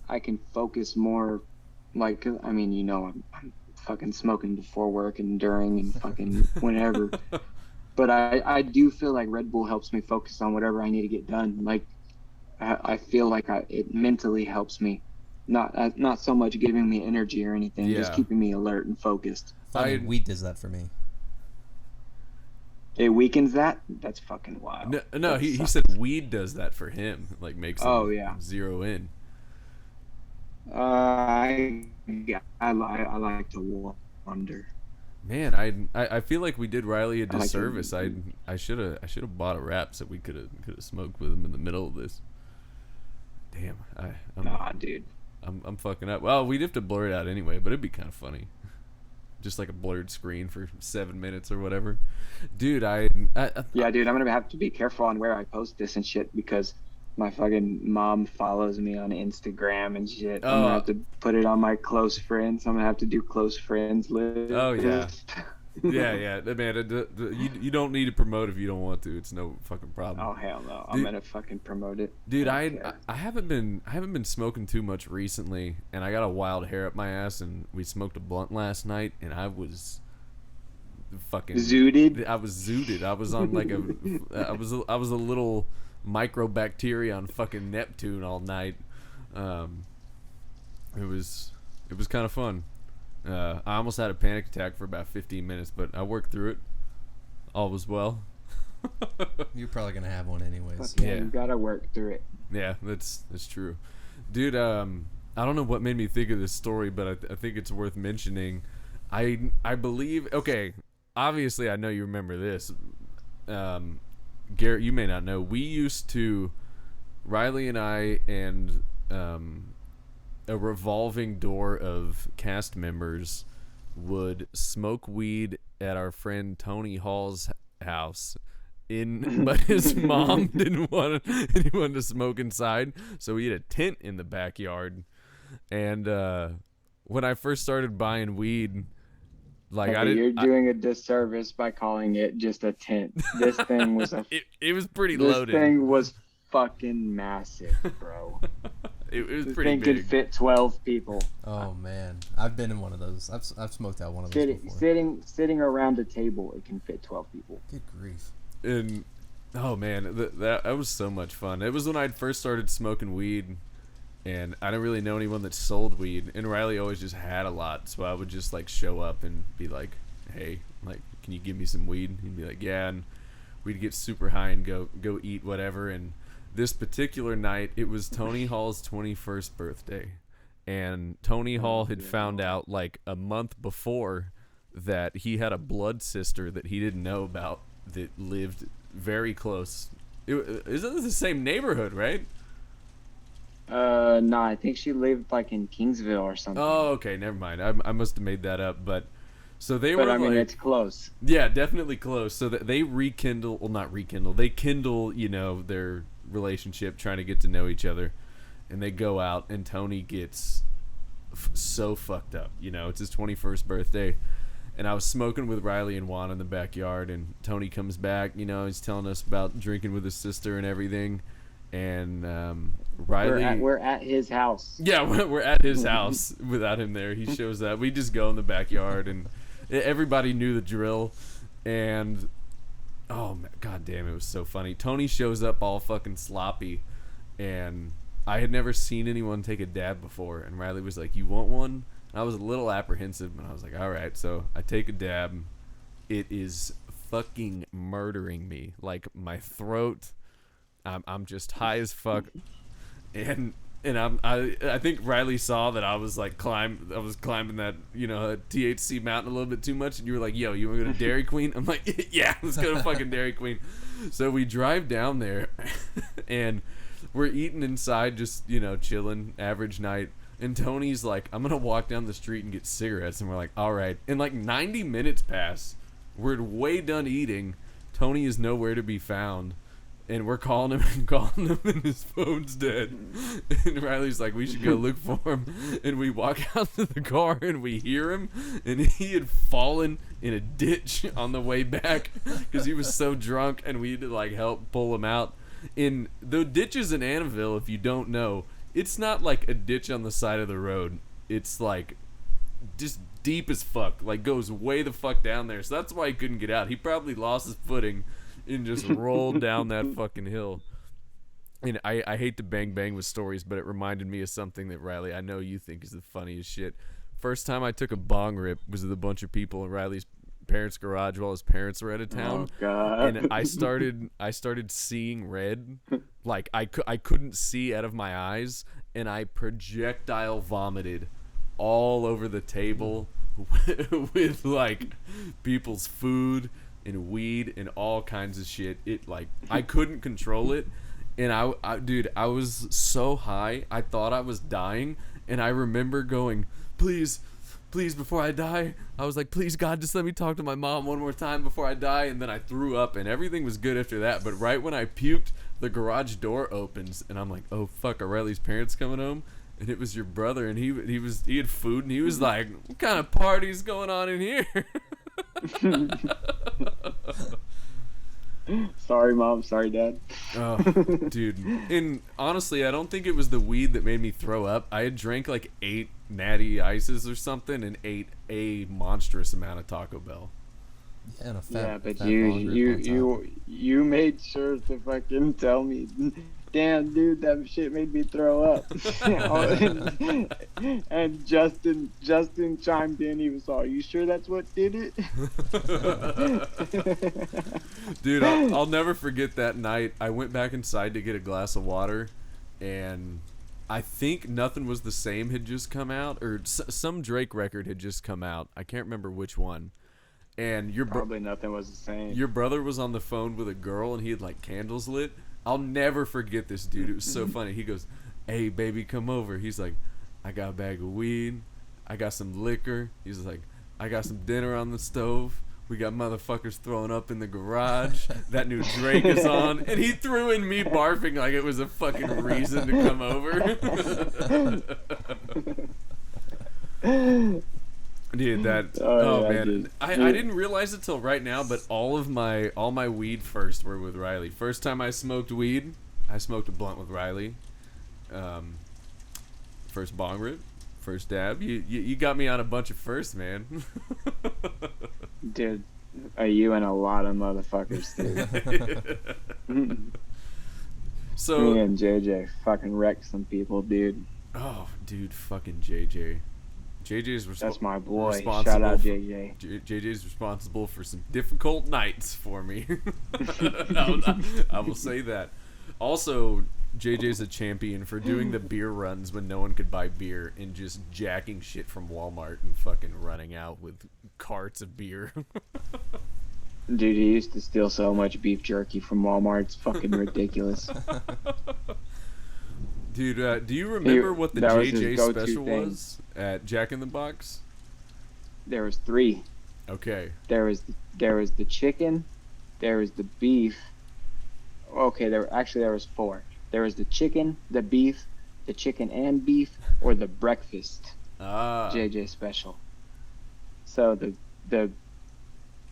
I can focus more. Like, I mean, you know, I'm fucking smoking before work and during and fucking whenever. But I do feel like Red Bull helps me focus on whatever I need to get done. Like, I feel like it mentally helps me. Not so much giving me energy or anything, just keeping me alert and focused. Weed does that for me. It weakens that? That's fucking wild. No, he said weed does that for him. Like, makes him zero in. I like to wonder. Man, I feel like we did Ryley a disservice. I should have bought a wrap so we could have smoked with him in the middle of this. Damn, dude. I'm fucking up. Well, we'd have to blur it out anyway, but it'd be kind of funny. Just like a blurred screen for 7 minutes or whatever. Dude, yeah, dude, I'm gonna have to be careful on where I post this and shit because my fucking mom follows me on Instagram and shit. I'm gonna have to put it on my close friends. I'm gonna have to do close friends list. Oh yeah. yeah, man. You don't need to promote if you don't want to. It's no fucking problem. Oh hell no, I'm gonna fucking promote it. Dude, I haven't been smoking too much recently, and I got a wild hair up my ass, and we smoked a blunt last night, and I was fucking zooted. I was zooted. I was on like I was a little microbacteria on fucking Neptune all night. It was kind of fun. I almost had a panic attack for about 15 minutes, but I worked through it. All was well. You're probably gonna have one anyways. Yeah, you gotta work through it. Yeah, that's true, dude. I don't know what made me think of this story, but I think it's worth mentioning. I believe. Okay, obviously, I know you remember this. Garrett, you may not know. We used to, Ryley and I, and a revolving door of cast members would smoke weed at our friend Tony Hall's house but his mom didn't want anyone to smoke inside, so we had a tent in the backyard. And when I first started buying weed, like you're doing a disservice by calling it just a tent. This thing was it was pretty loaded. This thing was fucking massive, bro. It was this pretty thing big. could fit 12 people. Oh man, I've been in one of those. I've smoked out one of those before. Sitting around a table, it can fit 12 people. Good grief. And oh man, that was so much fun. It was when I'd first started smoking weed, and I didn't really know anyone that sold weed. And Ryley always just had a lot, so I would just like show up and be like, "Hey, like, can you give me some weed?" He'd be like, "Yeah," and we'd get super high and go eat whatever. And this particular night, it was Tony Hall's 21st birthday, and Tony Hall had found out like a month before that he had a blood sister that he didn't know about that lived very close. Isn't it the same neighborhood, right? No, I think she lived like in Kingsville or something. Oh, okay, never mind. I must have made that up, but so they were. But I mean, like, it's close. Yeah, definitely close. So that they rekindle, well, not rekindle. They kindle, their relationship, trying to get to know each other, and they go out, and Tony gets so fucked up. It's his 21st birthday, and I was smoking with Ryley and Juan in the backyard, and Tony comes back. He's telling us about drinking with his sister and everything, and Ryley. We're at his house. Yeah, we're at his house without him there. He shows up. We just go in the backyard, and everybody knew the drill, and oh man, god damn, it was so funny. Tony shows up all fucking sloppy, and I had never seen anyone take a dab before, and Ryley was like, "You want one?" And I was a little apprehensive, but I was like, all right. So I take a dab. It is fucking murdering me. Like, my throat, I'm just high as fuck. and I think Ryley saw that I was like climbing that THC mountain a little bit too much, and you were like, yo, you want to go to Dairy Queen? I'm like, yeah, let's go to fucking Dairy Queen. So we drive down there and we're eating inside, just chilling, average night. And Tony's like, I'm gonna walk down the street and get cigarettes. And we're like, all right. And like 90 minutes pass, we're way done eating. Tony is nowhere to be found. And we're calling him, and his phone's dead. And Riley's like, we should go look for him. And we walk out to the car, and we hear him. And he had fallen in a ditch on the way back because he was so drunk, and we had to like help pull him out. In the ditches in Annabelle, if you don't know, it's not like a ditch on the side of the road. It's like just deep as fuck. Like goes way the fuck down there. So that's why he couldn't get out. He probably lost his footing and just rolled down that fucking hill. And I hate to bang with stories, but it reminded me of something that Ryley, I know you think is the funniest shit. First time I took a bong rip was with a bunch of people in Riley's parents' garage while his parents were out of town. Oh God. And I started seeing red. Like I couldn't see out of my eyes, and I projectile vomited all over the table with like people's food and weed and all kinds of shit. It like I couldn't control it, and I was so high I thought I was dying. And I remember going, please before I die, I was like, please God, just let me talk to my mom one more time before I die. And then I threw up, and everything was good after that. But right when I puked, the garage door opens, and I'm like, oh fuck, are Riley's parents coming home? And it was your brother, and he had food, and he was like, what kind of party's going on in here? Sorry, Mom. Sorry, Dad. Oh, dude. And honestly, I don't think it was the weed that made me throw up. I had drank like 8 natty ices or something and ate a monstrous amount of Taco Bell. Yeah, and a But fat you made sure to fucking tell me. Damn, dude, that shit made me throw up. And Justin chimed in. He was all, "You sure that's what did it?" Dude, I'll never forget that night. I went back inside to get a glass of water, and I think Nothing Was the Same had just come out, or some Drake record had just come out. I can't remember which one. And Probably Nothing Was the Same. Your brother was on the phone with a girl, and he had like candles lit. I'll never forget this, dude. It was so funny. He goes, hey, baby, come over. He's like, I got a bag of weed. I got some liquor. He's like, I got some dinner on the stove. We got motherfuckers throwing up in the garage. That new Drake is on. And he threw in me barfing like it was a fucking reason to come over. Dude, man, I didn't realize it till right now, but all my weed first were with Ryley. First time I smoked weed, I smoked a blunt with Ryley. First bong rip, first dab. You got me on a bunch of firsts, man. Dude, you and a lot of motherfuckers, dude. So me and JJ fucking wrecked some people, dude. Oh, dude, fucking JJ. That's my boy. Shout out JJ. JJ's responsible for some difficult nights for me. I will say that. Also, JJ's a champion for doing the beer runs when no one could buy beer and just jacking shit from Walmart and fucking running out with carts of beer. Dude, he used to steal so much beef jerky from Walmart. It's fucking ridiculous. Dude, do you remember what the JJ special thing. was at Jack in the Box? There was 3. Okay. There was the chicken, there was the beef. Okay, there was 4. There was the chicken, the beef, the chicken and beef, or the breakfast. JJ special. So the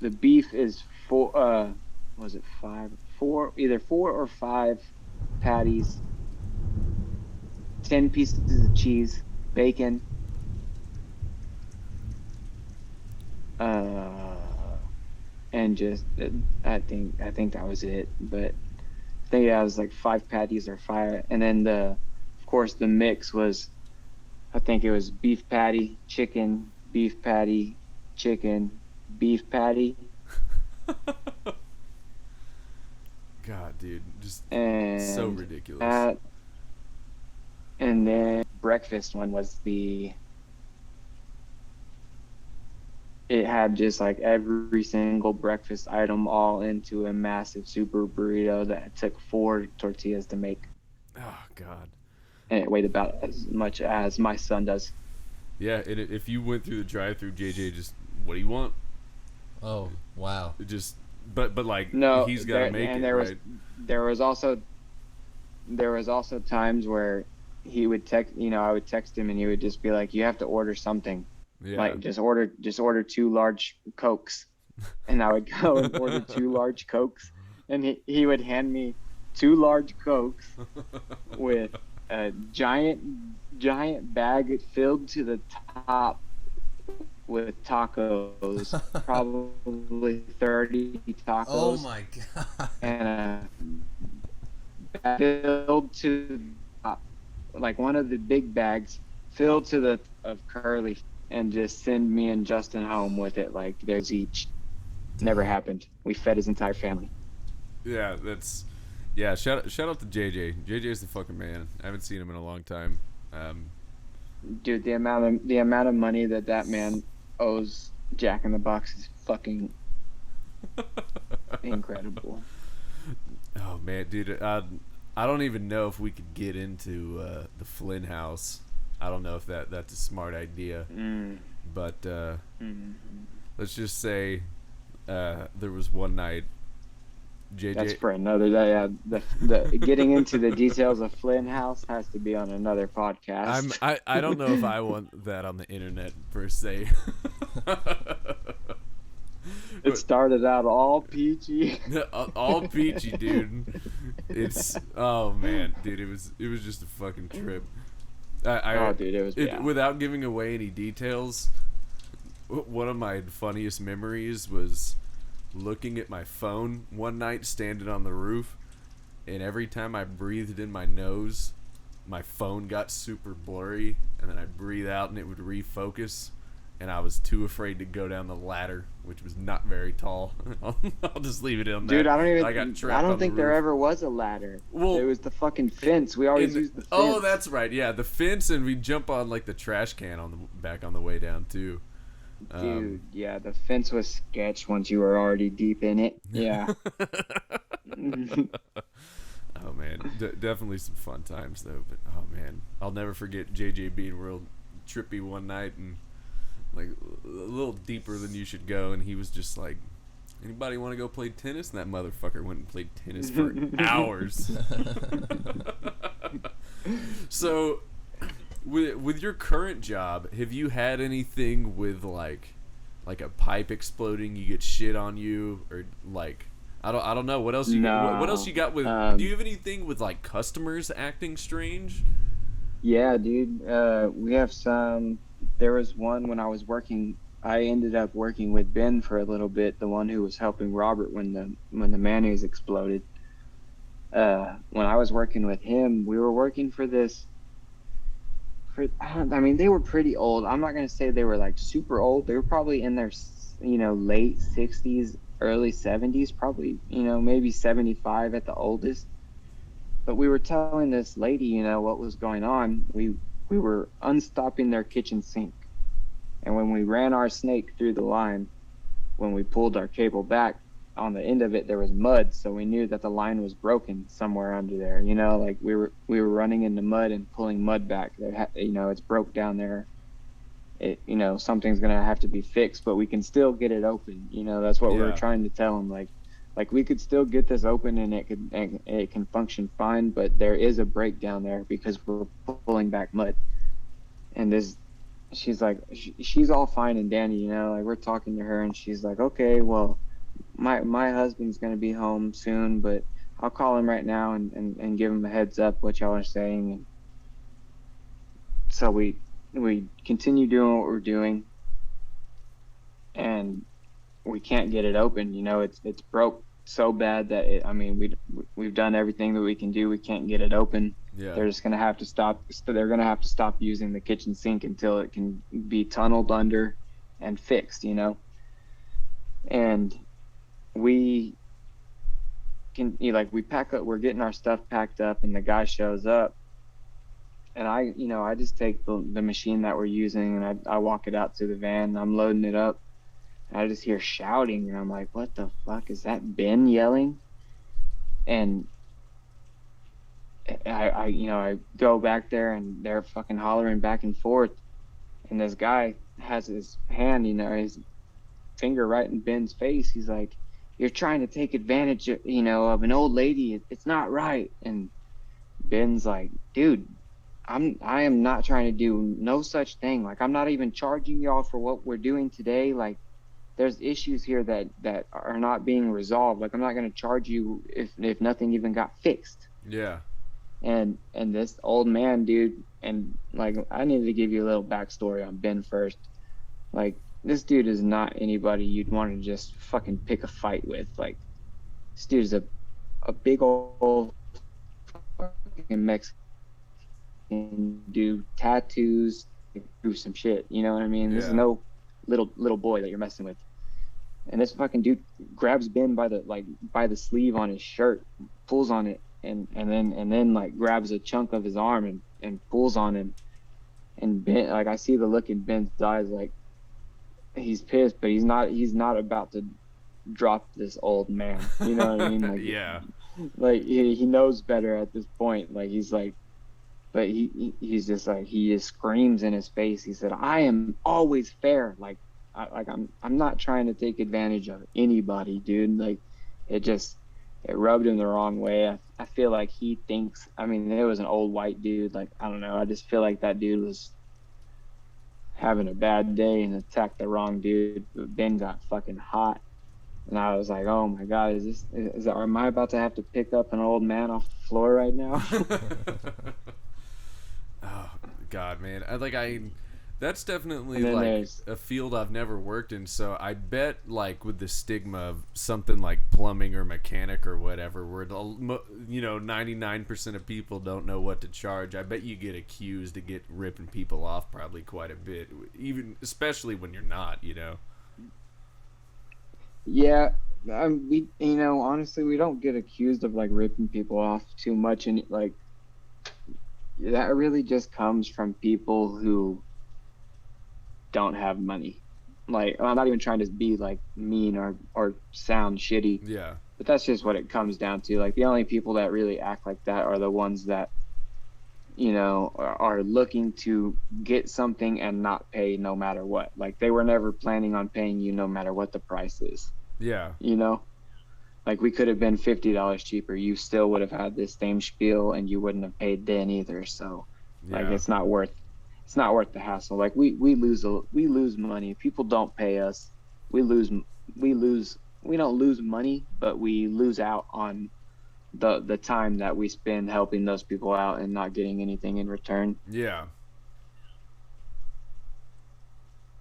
beef is 4. Was it 5? 4, either 4 or 5 patties. 10 pieces of cheese, bacon, and just I think that was it. But I think it was like 5 patties or 5, and then of course the mix was, I think it was beef patty, chicken, beef patty, chicken, beef patty. God, dude, just and so ridiculous. And then breakfast one was it had just like every single breakfast item all into a massive super burrito that took 4 tortillas to make. Oh God. And it weighed about as much as my son does. Yeah, if you went through the drive-through, JJ, just what do you want? Oh, wow. It just, but like No, he's got to make it right. There was also times where he would text, I would text him and he would just be like, "You have to order something." Yeah. Like just order 2 large Cokes. And I would go and order 2 large Cokes, and he would hand me 2 large Cokes with a giant bag filled to the top with tacos, probably 30 tacos. Oh my God. And a bag filled to the top, like one of the big bags filled to the of curly, and just send me and Justin home with it. Like there's each. Never happened. We fed his entire family. Yeah, yeah. Shout out to JJ. JJ's the fucking man. I haven't seen him in a long time. Dude, the amount of money that man owes Jack in the Box is fucking incredible. Oh man, dude. I don't even know if we could get into the Flynn house. I don't know if that's a smart idea. But let's just say there was one night. JJ. That's for another day. Yeah, the getting into the details of Flynn House has to be on another podcast. I don't know if I want that on the internet per se. It started out all peachy. All peachy, dude. It's oh man, dude. It was just a fucking trip. Dude, it was bad. Without giving away any details. One of my funniest memories was looking at my phone one night standing on the roof, and every time I breathed in my nose, my phone got super blurry, and then I'd breathe out and it would refocus, and I was too afraid to go down the ladder, which was not very tall. I'll just leave it on there. Dude, I don't think there roof. Ever was a ladder. Well, it was the fucking fence. We always used the fence. Oh, that's right. Yeah, the fence, and we'd jump on like the trash can back on the way down too. Dude, yeah, the fence was sketch once you were already deep in it. Yeah. Oh man, definitely some fun times though. But oh man, I'll never forget JJ being real trippy one night and like a little deeper than you should go, and he was just like, "Anybody want to go play tennis?" And that motherfucker went and played tennis for hours. So. With your current job, have you had anything with like a pipe exploding, you get shit on you, or like I don't know what else you what else you got with? Do you have anything with like customers acting strange? Yeah, dude. We have some. There was one when I was working. I ended up working with Ben for a little bit, the one who was helping Robert when the mayonnaise exploded. When I was working with him, we were working for this. I mean, they were pretty old. I'm not going to say they were like super old. They were probably in their, late 60s, early 70s, probably, maybe 75 at the oldest. But we were telling this lady, what was going on. We were unstopping their kitchen sink. And when we ran our snake through the line, when we pulled our cable back, on the end of it there was mud, so we knew that the line was broken somewhere under there. Like we were running into mud and pulling mud back. It's broke down there. Something's gonna have to be fixed, but we can still get it open. That's what we were trying to tell them. Like we could still get this open and it can function fine, but there is a break down there because we're pulling back mud. And she's like, she's all fine and dandy, like we're talking to her and she's like, okay, well, my husband's going to be home soon, but I'll call him right now and give him a heads up what y'all are saying. And so we continue doing what we're doing, and we can't get it open. It's broke so bad that we've done everything that we can do. We can't get it open. Yeah. They're just going to have to stop. They're going to have to stop using the kitchen sink until it can be tunneled under and fixed, And we can we pack up, we're getting our stuff packed up, and the guy shows up and I just take the machine that we're using, and I walk it out to the van. I'm loading it up, and I just hear shouting, and I'm like, what the fuck is that? Ben yelling? And I go back there, and they're fucking hollering back and forth, and this guy has his hand, his finger right in Ben's face. He's like, "You're trying to take advantage of, of an old lady. It's not right." And Ben's like, "Dude, I am not trying to do no such thing. Like, I'm not even charging y'all for what we're doing today. Like, there's issues here that are not being resolved. Like, I'm not going to charge you if nothing even got fixed." Yeah. And this old man, dude, and like, I need to give you a little backstory on Ben first. Like, this dude is not anybody you'd want to just fucking pick a fight with. Like, this dude is a big old fucking Mexican dude, tattoos, do some shit. You know what I mean? This is Yeah. no little boy that you're messing with. And this fucking dude grabs Ben by the sleeve on his shirt, pulls on it, and then like grabs a chunk of his arm and pulls on him. And Ben, like, I see the look in Ben's eyes, like, he's pissed, but he's not about to drop this old man. You know what I mean? Like, Yeah. like he knows better at this point. Like, he's like, but he's just like, he just screams in his face. He said, "I am always fair. Like, I'm not trying to take advantage of anybody, dude." Like, it rubbed him the wrong way. I feel like he thinks, I mean, it was an old white dude. Like, I don't know. I just feel like that dude was having a bad day and attacked the wrong dude. But Ben got fucking hot. And I was like, "Oh my God, am I about to have to pick up an old man off the floor right now?" Oh God, man! That's definitely And then like there's- a field I've never worked in. So I bet, like, with the stigma of something like plumbing or mechanic or whatever, where 99% of people don't know what to charge. I bet you get accused to get ripping people off probably quite a bit, even especially when you're not. Yeah, honestly, we don't get accused of like ripping people off too much, and like, that really just comes from people who don't have money. Like, I'm not even trying to be like mean or sound shitty, Yeah. but that's just what it comes down to. Like, the only people that really act like that are the ones that, are looking to get something and not pay no matter what. Like, they were never planning on paying you no matter what the price is. Yeah. Like, we could have been $50 cheaper. You still would have had this same spiel, and you wouldn't have paid then either. So, like, Yeah. it's not worth the hassle. Like, we lose money. If people don't pay us, we don't lose money, but we lose out on the time that we spend helping those people out and not getting anything in return. Yeah.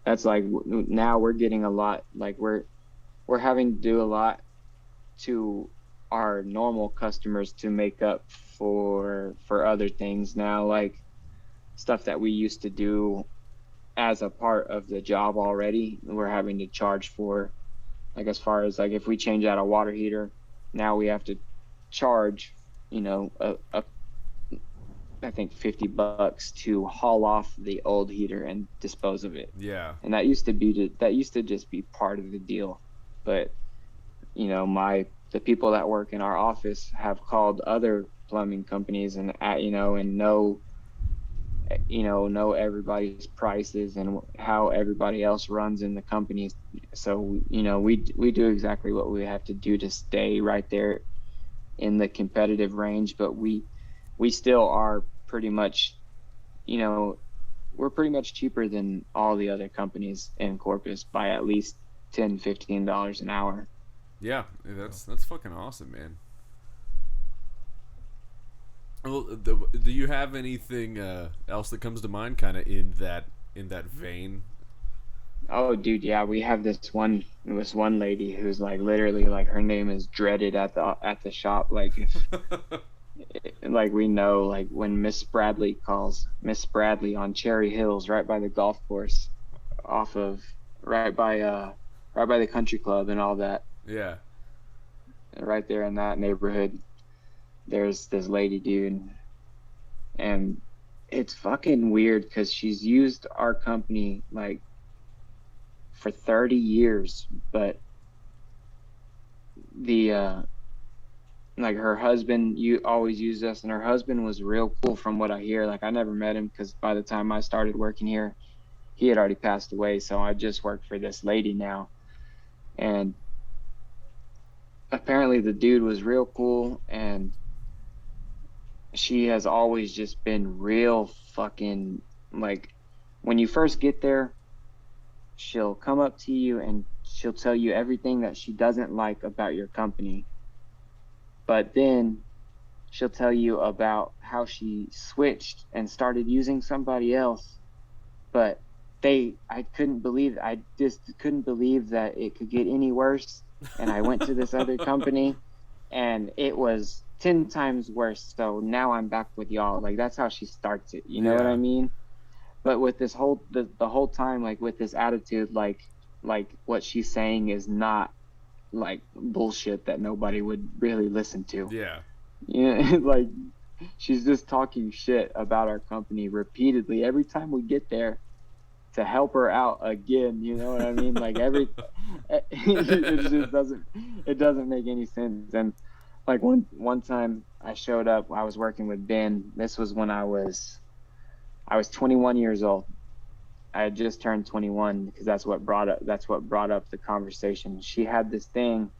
That's like, now we're getting a lot. Like, we're having to do a lot to our normal customers to make up for other things now, like stuff that we used to do as a part of the job already, we're having to charge for. Like, as far as, like, if we change out a water heater, now we have to charge, I think $50 to haul off the old heater and dispose of it. Yeah. And that used to just be part of the deal. But the people that work in our office have called other plumbing companies and know everybody's prices and how everybody else runs in the companies. So we do exactly what we have to do to stay right there in the competitive range. But we still are pretty much, we're pretty much cheaper than all the other companies in Corpus by at least $10-15 an hour. Yeah, that's fucking awesome, man. Well, do you have anything else that comes to mind, kind of in that vein? Oh, dude, yeah, we have this one lady who's like, literally, like, her name is dreaded at the shop. Like, like, we know, like, when Miss Bradley calls, Miss Bradley on Cherry Hills, right by the golf course, right by the country club and all that. Yeah. Right there in that neighborhood, there's this lady, dude, and it's fucking weird because she's used our company like for 30 years, but the like her husband you always used us, and her husband was real cool from what I hear. Like I never met him because by the time I started working here, he had already passed away. So I just work for this lady now, and apparently the dude was real cool, and she has always just been real fucking like when you first get there, she'll come up to you and she'll tell you everything that she doesn't like about your company. But then she'll tell you about how she switched and started using somebody else. But I just couldn't believe that it could get any worse. And I went to this other company and it was 10 times worse. So now I'm back with y'all. Like that's how she starts it. You know what I mean? But with this the whole time, like with this attitude, like what she's saying is not like bullshit that nobody would really listen to. Yeah. You know, like she's just talking shit about our company repeatedly every time we get there to help her out again. You know what I mean? Like it doesn't make any sense. And like one time I showed up, I was working with Ben. This was when I was 21 years old. I had just turned 21 because that's what brought up the conversation. She had this thing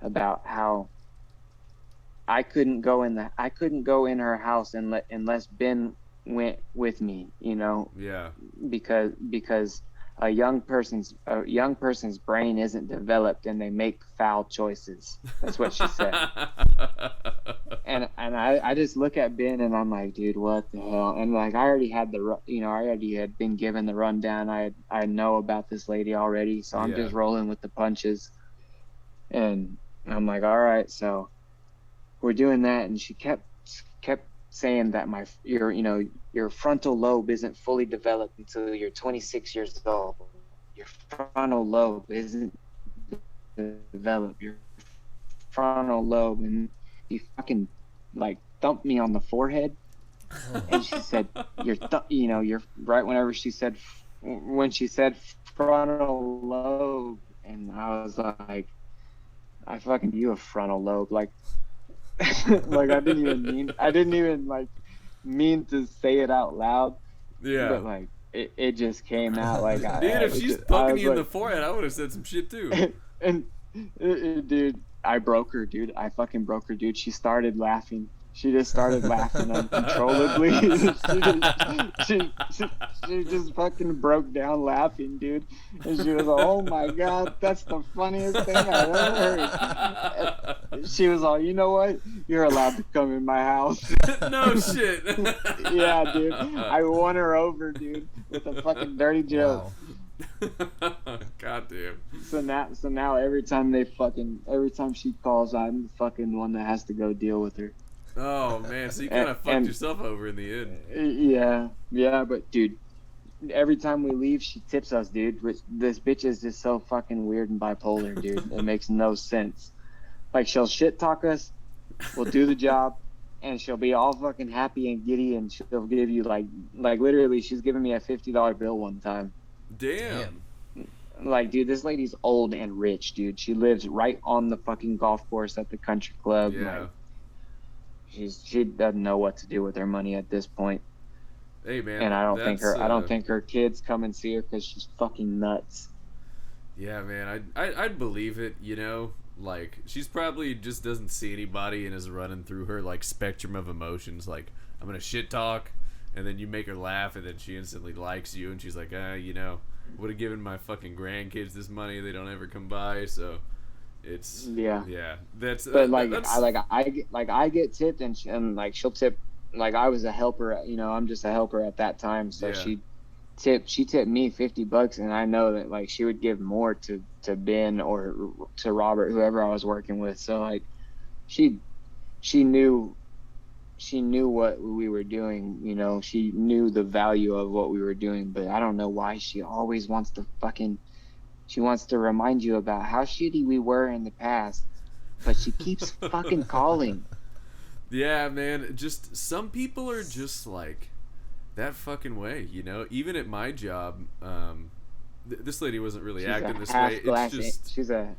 about how I couldn't go in her house unless Ben went with me, you know. Yeah. Because a young person's brain isn't developed and they make foul choices. That's what she said. And I just look at Ben and I'm like, dude, what the hell? And like I already had been given the rundown. I know about this lady already, so I'm just rolling with the punches. And I'm like, all right, so we're doing that, and she kept saying that your frontal lobe isn't fully developed until you're 26 years old. Your frontal lobe isn't developed. Your frontal lobe, and she fucking like thumped me on the forehead, and she said, "You're right." When she said frontal lobe, and I was like, "I fucking you a frontal lobe," like. Like I didn't even like mean to say it out loud. Yeah. But like it just came out like dude, if she's poking you in the forehead, I would have said some shit too. And dude, I broke her, dude. I fucking broke her, dude. She started laughing. She just started laughing uncontrollably. she just fucking broke down laughing, dude. And she was like, "Oh my god, that's the funniest thing I've ever heard." She was all, "You know what? You're allowed to come in my house." No shit. Yeah, dude. I won her over, dude, with a fucking dirty joke. Wow. God damn. So now every time she calls, I'm the fucking one that has to go deal with her. Oh man, so you kind of fucked yourself over in the end. Yeah, but dude, every time we leave, she tips us, dude. Which this bitch is just so fucking weird and bipolar, dude. It makes no sense. Like she'll shit talk us, we'll do the job, and she'll be all fucking happy and giddy, and she'll give you like literally, she's giving me a $50 bill one time. Damn. Like, dude, this lady's old and rich, dude. She lives right on the fucking golf course at the country club. Yeah. Like, she doesn't know what to do with her money at this point. Hey man. And I don't think her kids come and see her because she's fucking nuts. Yeah, man. I'd believe it. You know, like she's probably just doesn't see anybody and is running through her like spectrum of emotions. Like I'm gonna shit talk, and then you make her laugh, and then she instantly likes you, and she's like, would have given my fucking grandkids this money. They don't ever come by, so. It's that's but that's, I get tipped and like she'll tip, like I was a helper, you know, I'm just a helper at that time, so she tipped me $50, and I know that like she would give more to Ben or to Robert, whoever I was working with. So like she knew what we were doing, you know, she knew the value of what we were doing. But I don't know why she always wants to remind you about how shitty we were in the past, but she keeps fucking calling. Yeah, man. Just some people are just like, that fucking way, you know. Even at my job, this lady wasn't really She's acting a this half way. glass. It's just She's a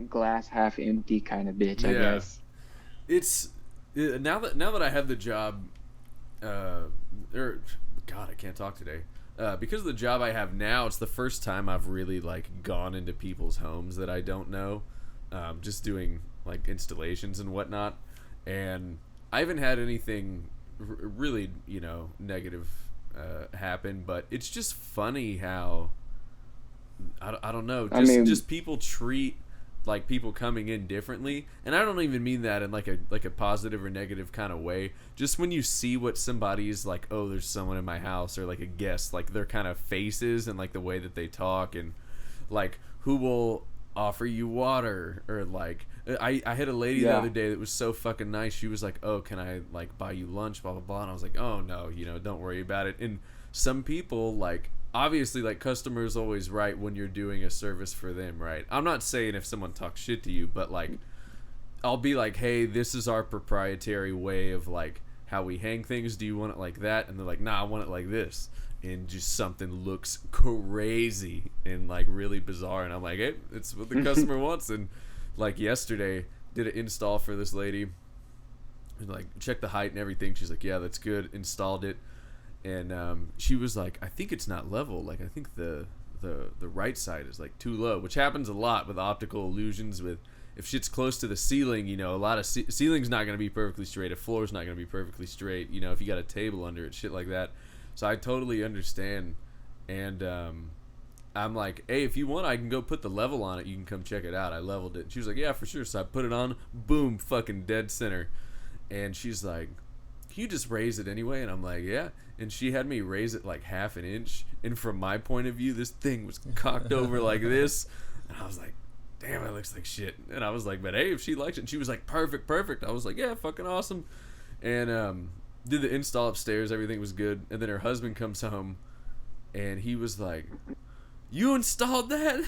glass half empty kind of bitch, I yeah. guess. It's now that I have the job, or God, I can't talk today. Because of the job I have now, it's the first time I've really like gone into people's homes that I don't know, just doing like installations and whatnot, and I haven't had anything really, you know, negative happen. But it's just funny how I don't know, just people treat like people coming in differently, and I don't even mean that in like a positive or negative kind of way. Just when you see what somebody's like, oh, there's someone in my house, or like a guest, like their kind of faces and like the way that they talk, and like who will offer you water, or like I had a lady the other day that was so fucking nice. She was like, oh, can I like buy you lunch, blah blah blah, and I was like, oh no, you know, don't worry about it. And some people, like, obviously, like, customers always right when you're doing a service for them, right? I'm not saying if someone talks shit to you, but like, I'll be like, hey, this is our proprietary way of like how we hang things. Do you want it like that? And they're like, nah, I want it like this. And just something looks crazy and like really bizarre, and I'm like, hey, it's what the customer wants. And like yesterday, did an install for this lady, and like checked the height and everything. She's like, yeah, that's good. Installed it. And she was like, I think it's not level. Like, I think the right side is like too low, which happens a lot with optical illusions. With if shit's close to the ceiling, you know, a lot of ceiling's not going to be perfectly straight. A floor's not going to be perfectly straight. You know, if you got a table under it, shit like that. So I totally understand. And I'm like, hey, if you want, I can go put the level on it. You can come check it out. I leveled it. And she was like, yeah, for sure. So I put it on. Boom, fucking dead center. And she's like, can you just raise it anyway? And I'm like, yeah. And she had me raise it like half an inch, and from my point of view, this thing was cocked over like this, and I was like, damn, it looks like shit. And I was like, but hey, if she likes it. And she was like, perfect. I was like, yeah, fucking awesome. And did the install upstairs, everything was good. And then her husband comes home, and he was like, you installed that?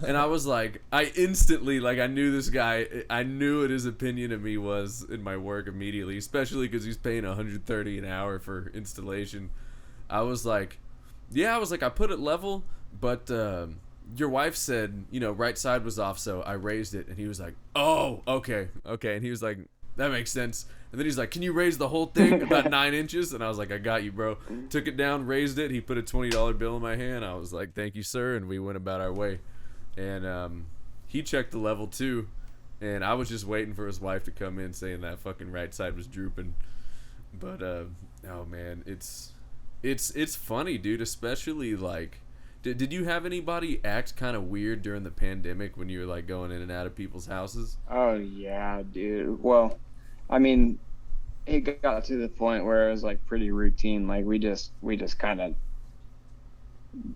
And I was like, I instantly, like, I knew this guy, I knew what his opinion of me was in my work immediately, especially because he's paying $130 an hour for installation. I was like, yeah, I put it level, but your wife said, you know, right side was off, so I raised it. And he was like, oh, okay. And he was like, that makes sense. And then he's like, can you raise the whole thing about 9 inches? And I was like, I got you, bro. Took it down, raised it. He put a $20 bill in my hand. I was like, thank you, sir. And we went about our way. And he checked the level too. And I was just waiting for his wife to come in saying that fucking right side was drooping. But, oh man, it's funny, dude. Especially like, did you have anybody act kind of weird during the pandemic when you were like going in and out of people's houses? Oh yeah, dude. Well, I mean, it got to the point where it was like pretty routine. Like we just kind of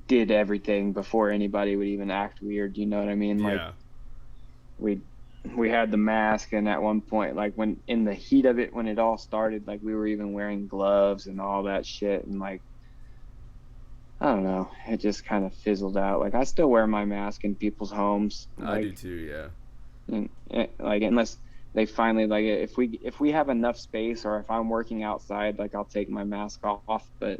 did everything before anybody would even act weird. You know what I mean? Yeah. Like we had the mask, and at one point, like when in the heat of it, when it all started, like we were even wearing gloves and all that shit. And like, I don't know, it just kind of fizzled out. Like I still wear my mask in people's homes. Like, I do too. Yeah. and like unless they finally, like, if we have enough space, or if I'm working outside, like I'll take my mask off. But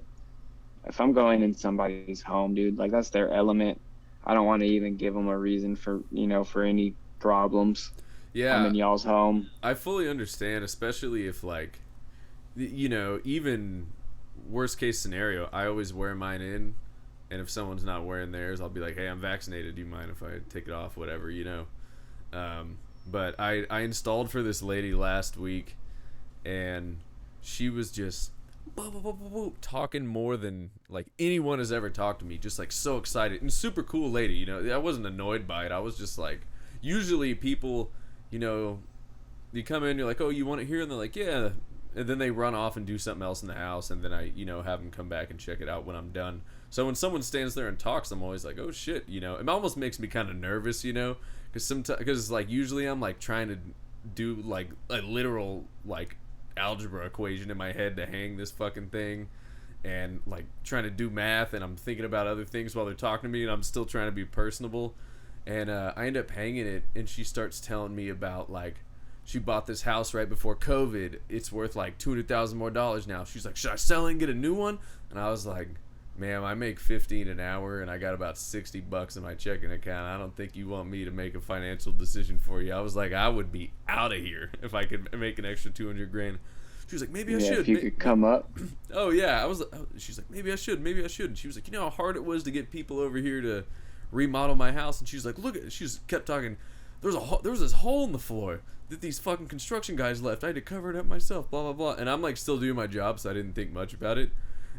if I'm going in somebody's home, dude, like that's their element. I don't want to even give them a reason for, you know, for any problems. Yeah, I'm in y'all's home. I fully understand, especially if, like, you know, even worst case scenario, I always wear mine in, and if someone's not wearing theirs, I'll be like, hey, I'm vaccinated, do you mind if I take it off, whatever, you know. But I installed for this lady last week, and she was just talking more than like anyone has ever talked to me, just like so excited, and super cool lady, you know. I wasn't annoyed by it. I was just like, usually people, you know, you come in, you're like, oh, you want it here? And they're like, yeah. And then they run off and do something else in the house, and then I, you know, have them come back and check it out when I'm done. So when someone stands there and talks, I'm always like, oh shit, you know. It almost makes me kind of nervous, you know, because like usually I'm like trying to do like a literal like algebra equation in my head to hang this fucking thing, and like trying to do math, and I'm thinking about other things while they're talking to me, and I'm still trying to be personable. And I end up hanging it, and she starts telling me about like she bought this house right before COVID. It's worth like $200,000 more now. She's like, should I sell it and get a new one? And I was like, ma'am, I make $15 an hour and I got about $60 in my checking account. I don't think you want me to make a financial decision for you. I was like, I would be out of here if I could make an extra $200,000. She was like, maybe I should. If you could come up. Oh yeah, she's like, maybe I should. And she was like, you know how hard it was to get people over here to remodel my house. And she's like, look at. She just kept talking. There was this hole in the floor that these fucking construction guys left. I had to cover it up myself. Blah blah blah. And I'm like still doing my job, so I didn't think much about it.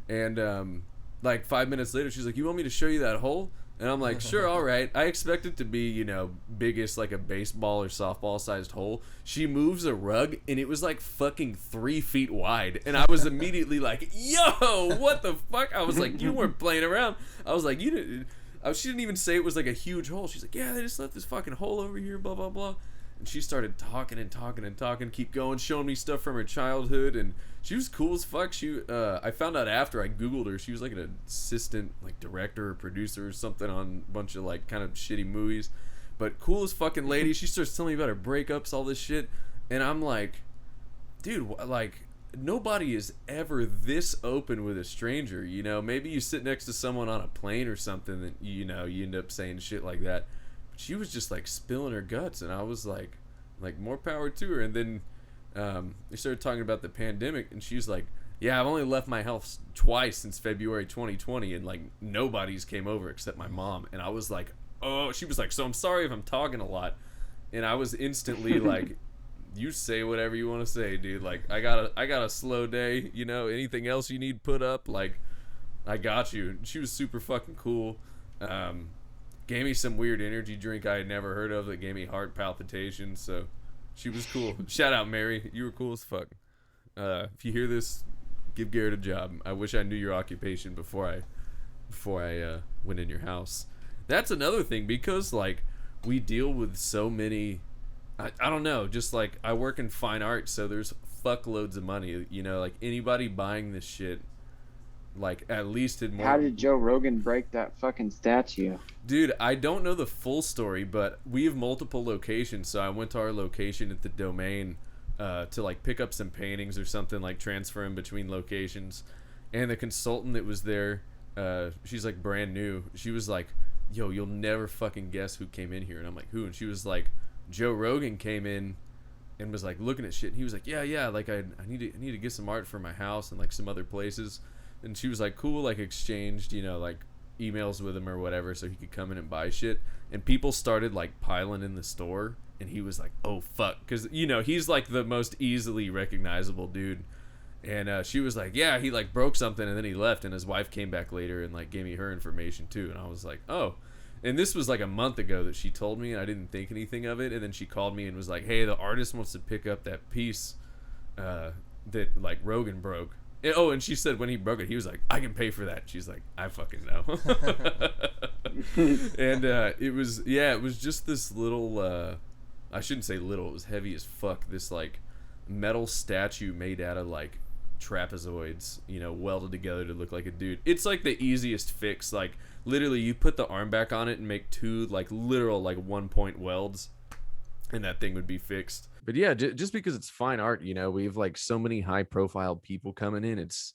And like 5 minutes later, she's like, you want me to show you that hole? And I'm like, sure, all right. I expect it to be, you know, biggest like a baseball or softball sized hole. She moves a rug and it was like fucking 3 feet wide. And I was immediately like, yo, what the fuck? I was like, you weren't playing around. I was like, you didn't. She didn't even say it was like a huge hole. She's like, yeah, they just left this fucking hole over here, blah, blah, blah. And she started talking, keep going, showing me stuff from her childhood, and she was cool as fuck. I found out after I Googled her, she was like an assistant, like director or producer or something on a bunch of like kind of shitty movies, but cool as fucking lady. She starts telling me about her breakups, all this shit, and I'm like, dude, like nobody is ever this open with a stranger, you know? Maybe you sit next to someone on a plane or something, that you know you end up saying shit like that. She was just like spilling her guts, and I was like more power to her. And then they started talking about the pandemic, and she's like, yeah, I've only left my house twice since February 2020, and like nobody's came over except my mom. And I was like, oh, she was like, so I'm sorry if I'm talking a lot. And I was instantly like, you say whatever you want to say, dude. Like I got a slow day, you know, anything else you need put up, like I got you. She was super fucking cool. Gave me some weird energy drink I had never heard of that gave me heart palpitations, so she was cool. Shout out Mary, you were cool as fuck. If you hear this, give Garrett a job. I wish I knew your occupation before I went in your house. That's another thing, because like we deal with so many, I don't know, just like I work in fine art, so there's fuckloads of money, you know, like anybody buying this shit, like at least in more. How did Joe Rogan break that fucking statue? Dude, I don't know the full story, but we have multiple locations, so I went to our location at the Domain to like pick up some paintings or something, like transfer in between locations. And the consultant that was there, she's like brand new. She was like, yo, you'll never fucking guess who came in here. And I'm like, who? And she was like, Joe Rogan came in and was like looking at shit, and he was like, yeah, like I need to get some art for my house and like some other places. And she was like, cool, like exchanged, you know, like emails with him or whatever so he could come in and buy shit. And people started like piling in the store, and he was like, oh fuck, because you know he's like the most easily recognizable dude. And she was like, yeah, he like broke something and then he left, and his wife came back later and like gave me her information too. And I was like, oh. And this was like a month ago that she told me, and I didn't think anything of it. And then she called me and was like, hey, the artist wants to pick up that piece that like Rogan broke. Oh, and she said when he broke it, he was like, I can pay for that. She's like, I fucking know. And it was just this little, I shouldn't say little, it was heavy as fuck. This like metal statue made out of like trapezoids, you know, welded together to look like a dude. It's like the easiest fix. Like literally you put the arm back on it and make two like literal like 1-point welds, and that thing would be fixed. But yeah, just because it's fine art, you know, we have like so many high profile people coming in. It's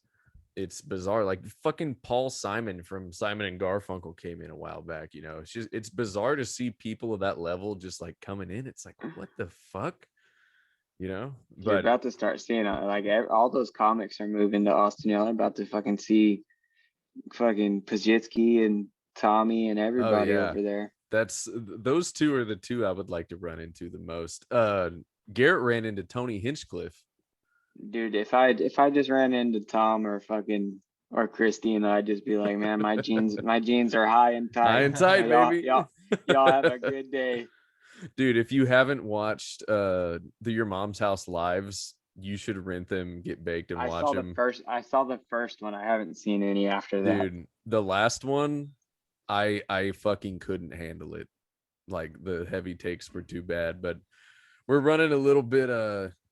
bizarre. Like fucking Paul Simon from Simon and Garfunkel came in a while back, you know. It's bizarre to see people of that level just like coming in. It's like, what the fuck, you know? But you're about to start seeing all those comics are moving to Austin. You're about to fucking see fucking Pajitsky and Tommy and everybody over there. Those two are the two I would like to run into the most. Garrett ran into Tony Hinchcliffe. Dude, if I just ran into Tom or Christina, I'd just be like, man, my jeans are high and tight. High and tight, baby. Y'all have a good day. Dude, if you haven't watched the Your Mom's House lives, you should rent them, get baked, and watch them. I saw the first one. I haven't seen any after that. Dude, the last one, I fucking couldn't handle it. Like the heavy takes were too bad, but we're running a little bit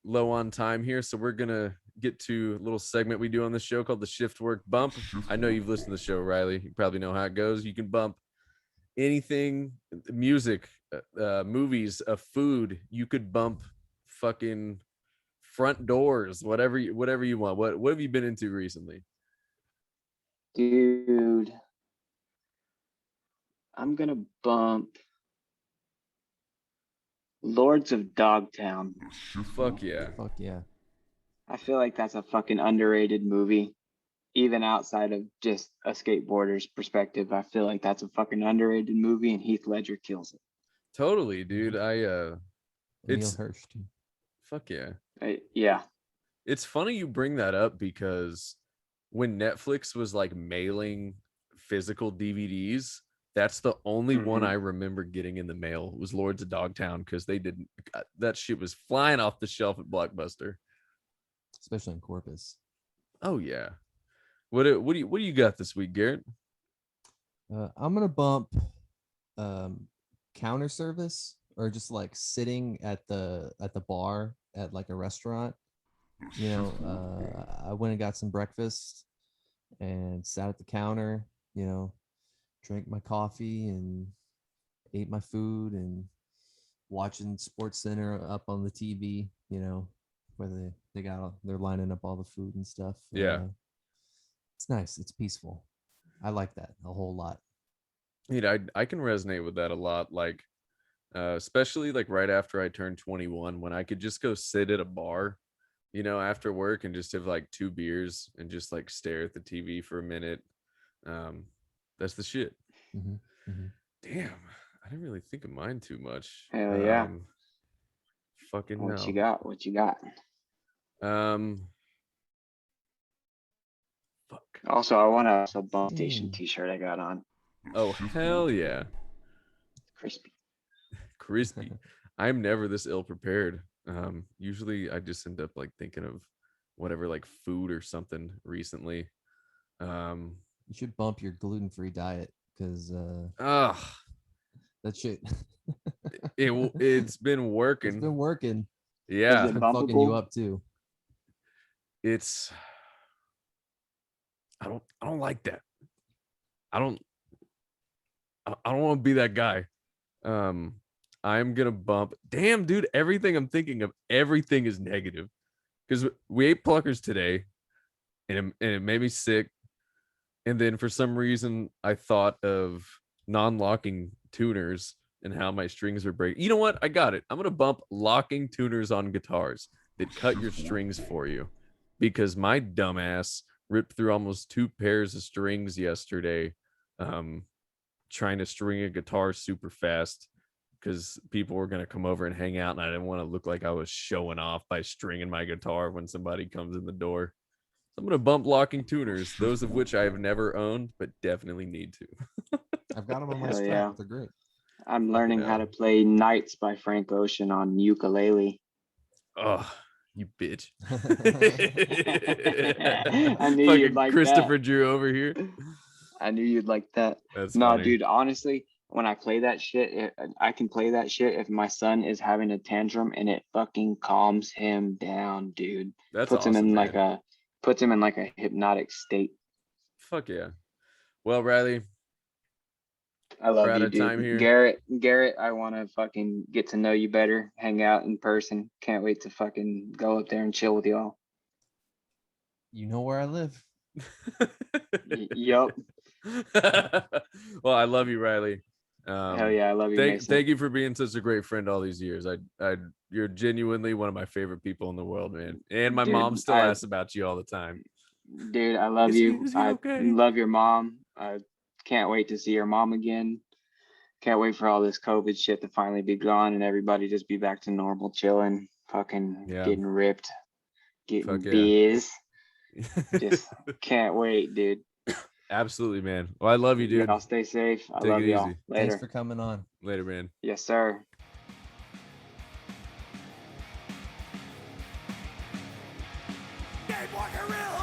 low on time here, so we're gonna get to a little segment we do on the show called the Shift Work Bump. I know you've listened to the show, Ryley. You probably know how it goes. You can bump anything, music, movies, food. You could bump fucking front doors, whatever you want. What have you been into recently? Dude, I'm gonna bump Lords of Dogtown. Fuck yeah. Fuck yeah. I feel like that's a fucking underrated movie. Even outside of just a skateboarder's perspective, I feel like that's a fucking underrated movie, and Heath Ledger kills it. Totally, dude. Emil It's Hirsch too. fuck yeah. Yeah. It's funny you bring that up because when Netflix was like mailing physical DVDs, that's the only one I remember getting in the mail was Lords of Dogtown because they didn't. That shit was flying off the shelf at Blockbuster. Especially in Corpus. Oh yeah. What do you got this week, Garrett? I'm gonna bump counter service or just like sitting at the bar at like a restaurant. You know, I went and got some breakfast and sat at the counter, you know, drank my coffee and ate my food and watching Sports Center up on the TV, you know, where they're lining up all the food and stuff. Yeah. It's nice. It's peaceful. I like that a whole lot. You know, I can resonate with that a lot. Like, especially like right after I turned 21, when I could just go sit at a bar, you know, after work and just have like 2 beers and just like stare at the TV for a minute. That's the shit. Damn, I didn't really think of mine too much. Hell yeah. Fucking What no. you got? What you got? Fuck. Also, I want a bump station t-shirt I got on. Oh hell yeah. Crispy. I'm never this ill prepared. Usually I just end up like thinking of whatever like food or something recently. You should bump your gluten-free diet because that shit. It's been working. It's been working. Yeah, Is it Been fucking you bumpable? up too. it's. I don't like that. I don't want to be that guy. I'm gonna bump. Damn, dude, everything I'm thinking of, everything is negative. Because we ate pluckers today, and it made me sick. And then for some reason, I thought of non-locking tuners and how my strings were breaking. You know what? I got it. I'm gonna bump locking tuners on guitars that cut your strings for you, because my dumbass ripped through almost 2 pairs of strings yesterday, trying to string a guitar super fast because people were gonna come over and hang out, and I didn't want to look like I was showing off by stringing my guitar when somebody comes in the door. I'm going to bump locking tuners, those of which I have never owned, but definitely need to. I've got them on my Hell strap. yeah. They're great. I'm learning how hell. to play Nights by Frank Ocean on ukulele. Oh, you bitch. I knew you'd Fucking like Christopher that. Drew over here. I knew you'd like that. That's No, funny. dude, honestly, when I play that shit, I can play that shit if my son is having a tantrum, and it fucking calms him down, dude. That's puts him awesome, in man. puts him in like a hypnotic state. Fuck yeah. Well, Riley, I love we're out you, of time dude. here. Garrett, I want to fucking get to know you better, hang out in person. Can't wait to fucking go up there and chill with y'all. You know where I live. Yup. Well, I love you, Riley. Hell yeah, I love you, Mason. Thank you for being such a great friend all these years. You're genuinely one of my favorite people in the world, man. And my Dude, mom still asks about you all the time. Dude, I love you. Is he I okay? love your mom. I can't wait to see your mom again. Can't wait for all this COVID shit to finally be gone and everybody just be back to normal, chilling, fucking getting ripped, getting Fuck yeah. biz. Just can't wait, dude. Absolutely, man. Well, I love you, dude. Y'all stay safe. I Take love it y'all. easy. Later. Thanks for coming on. Later, man. Yes, sir. They want a real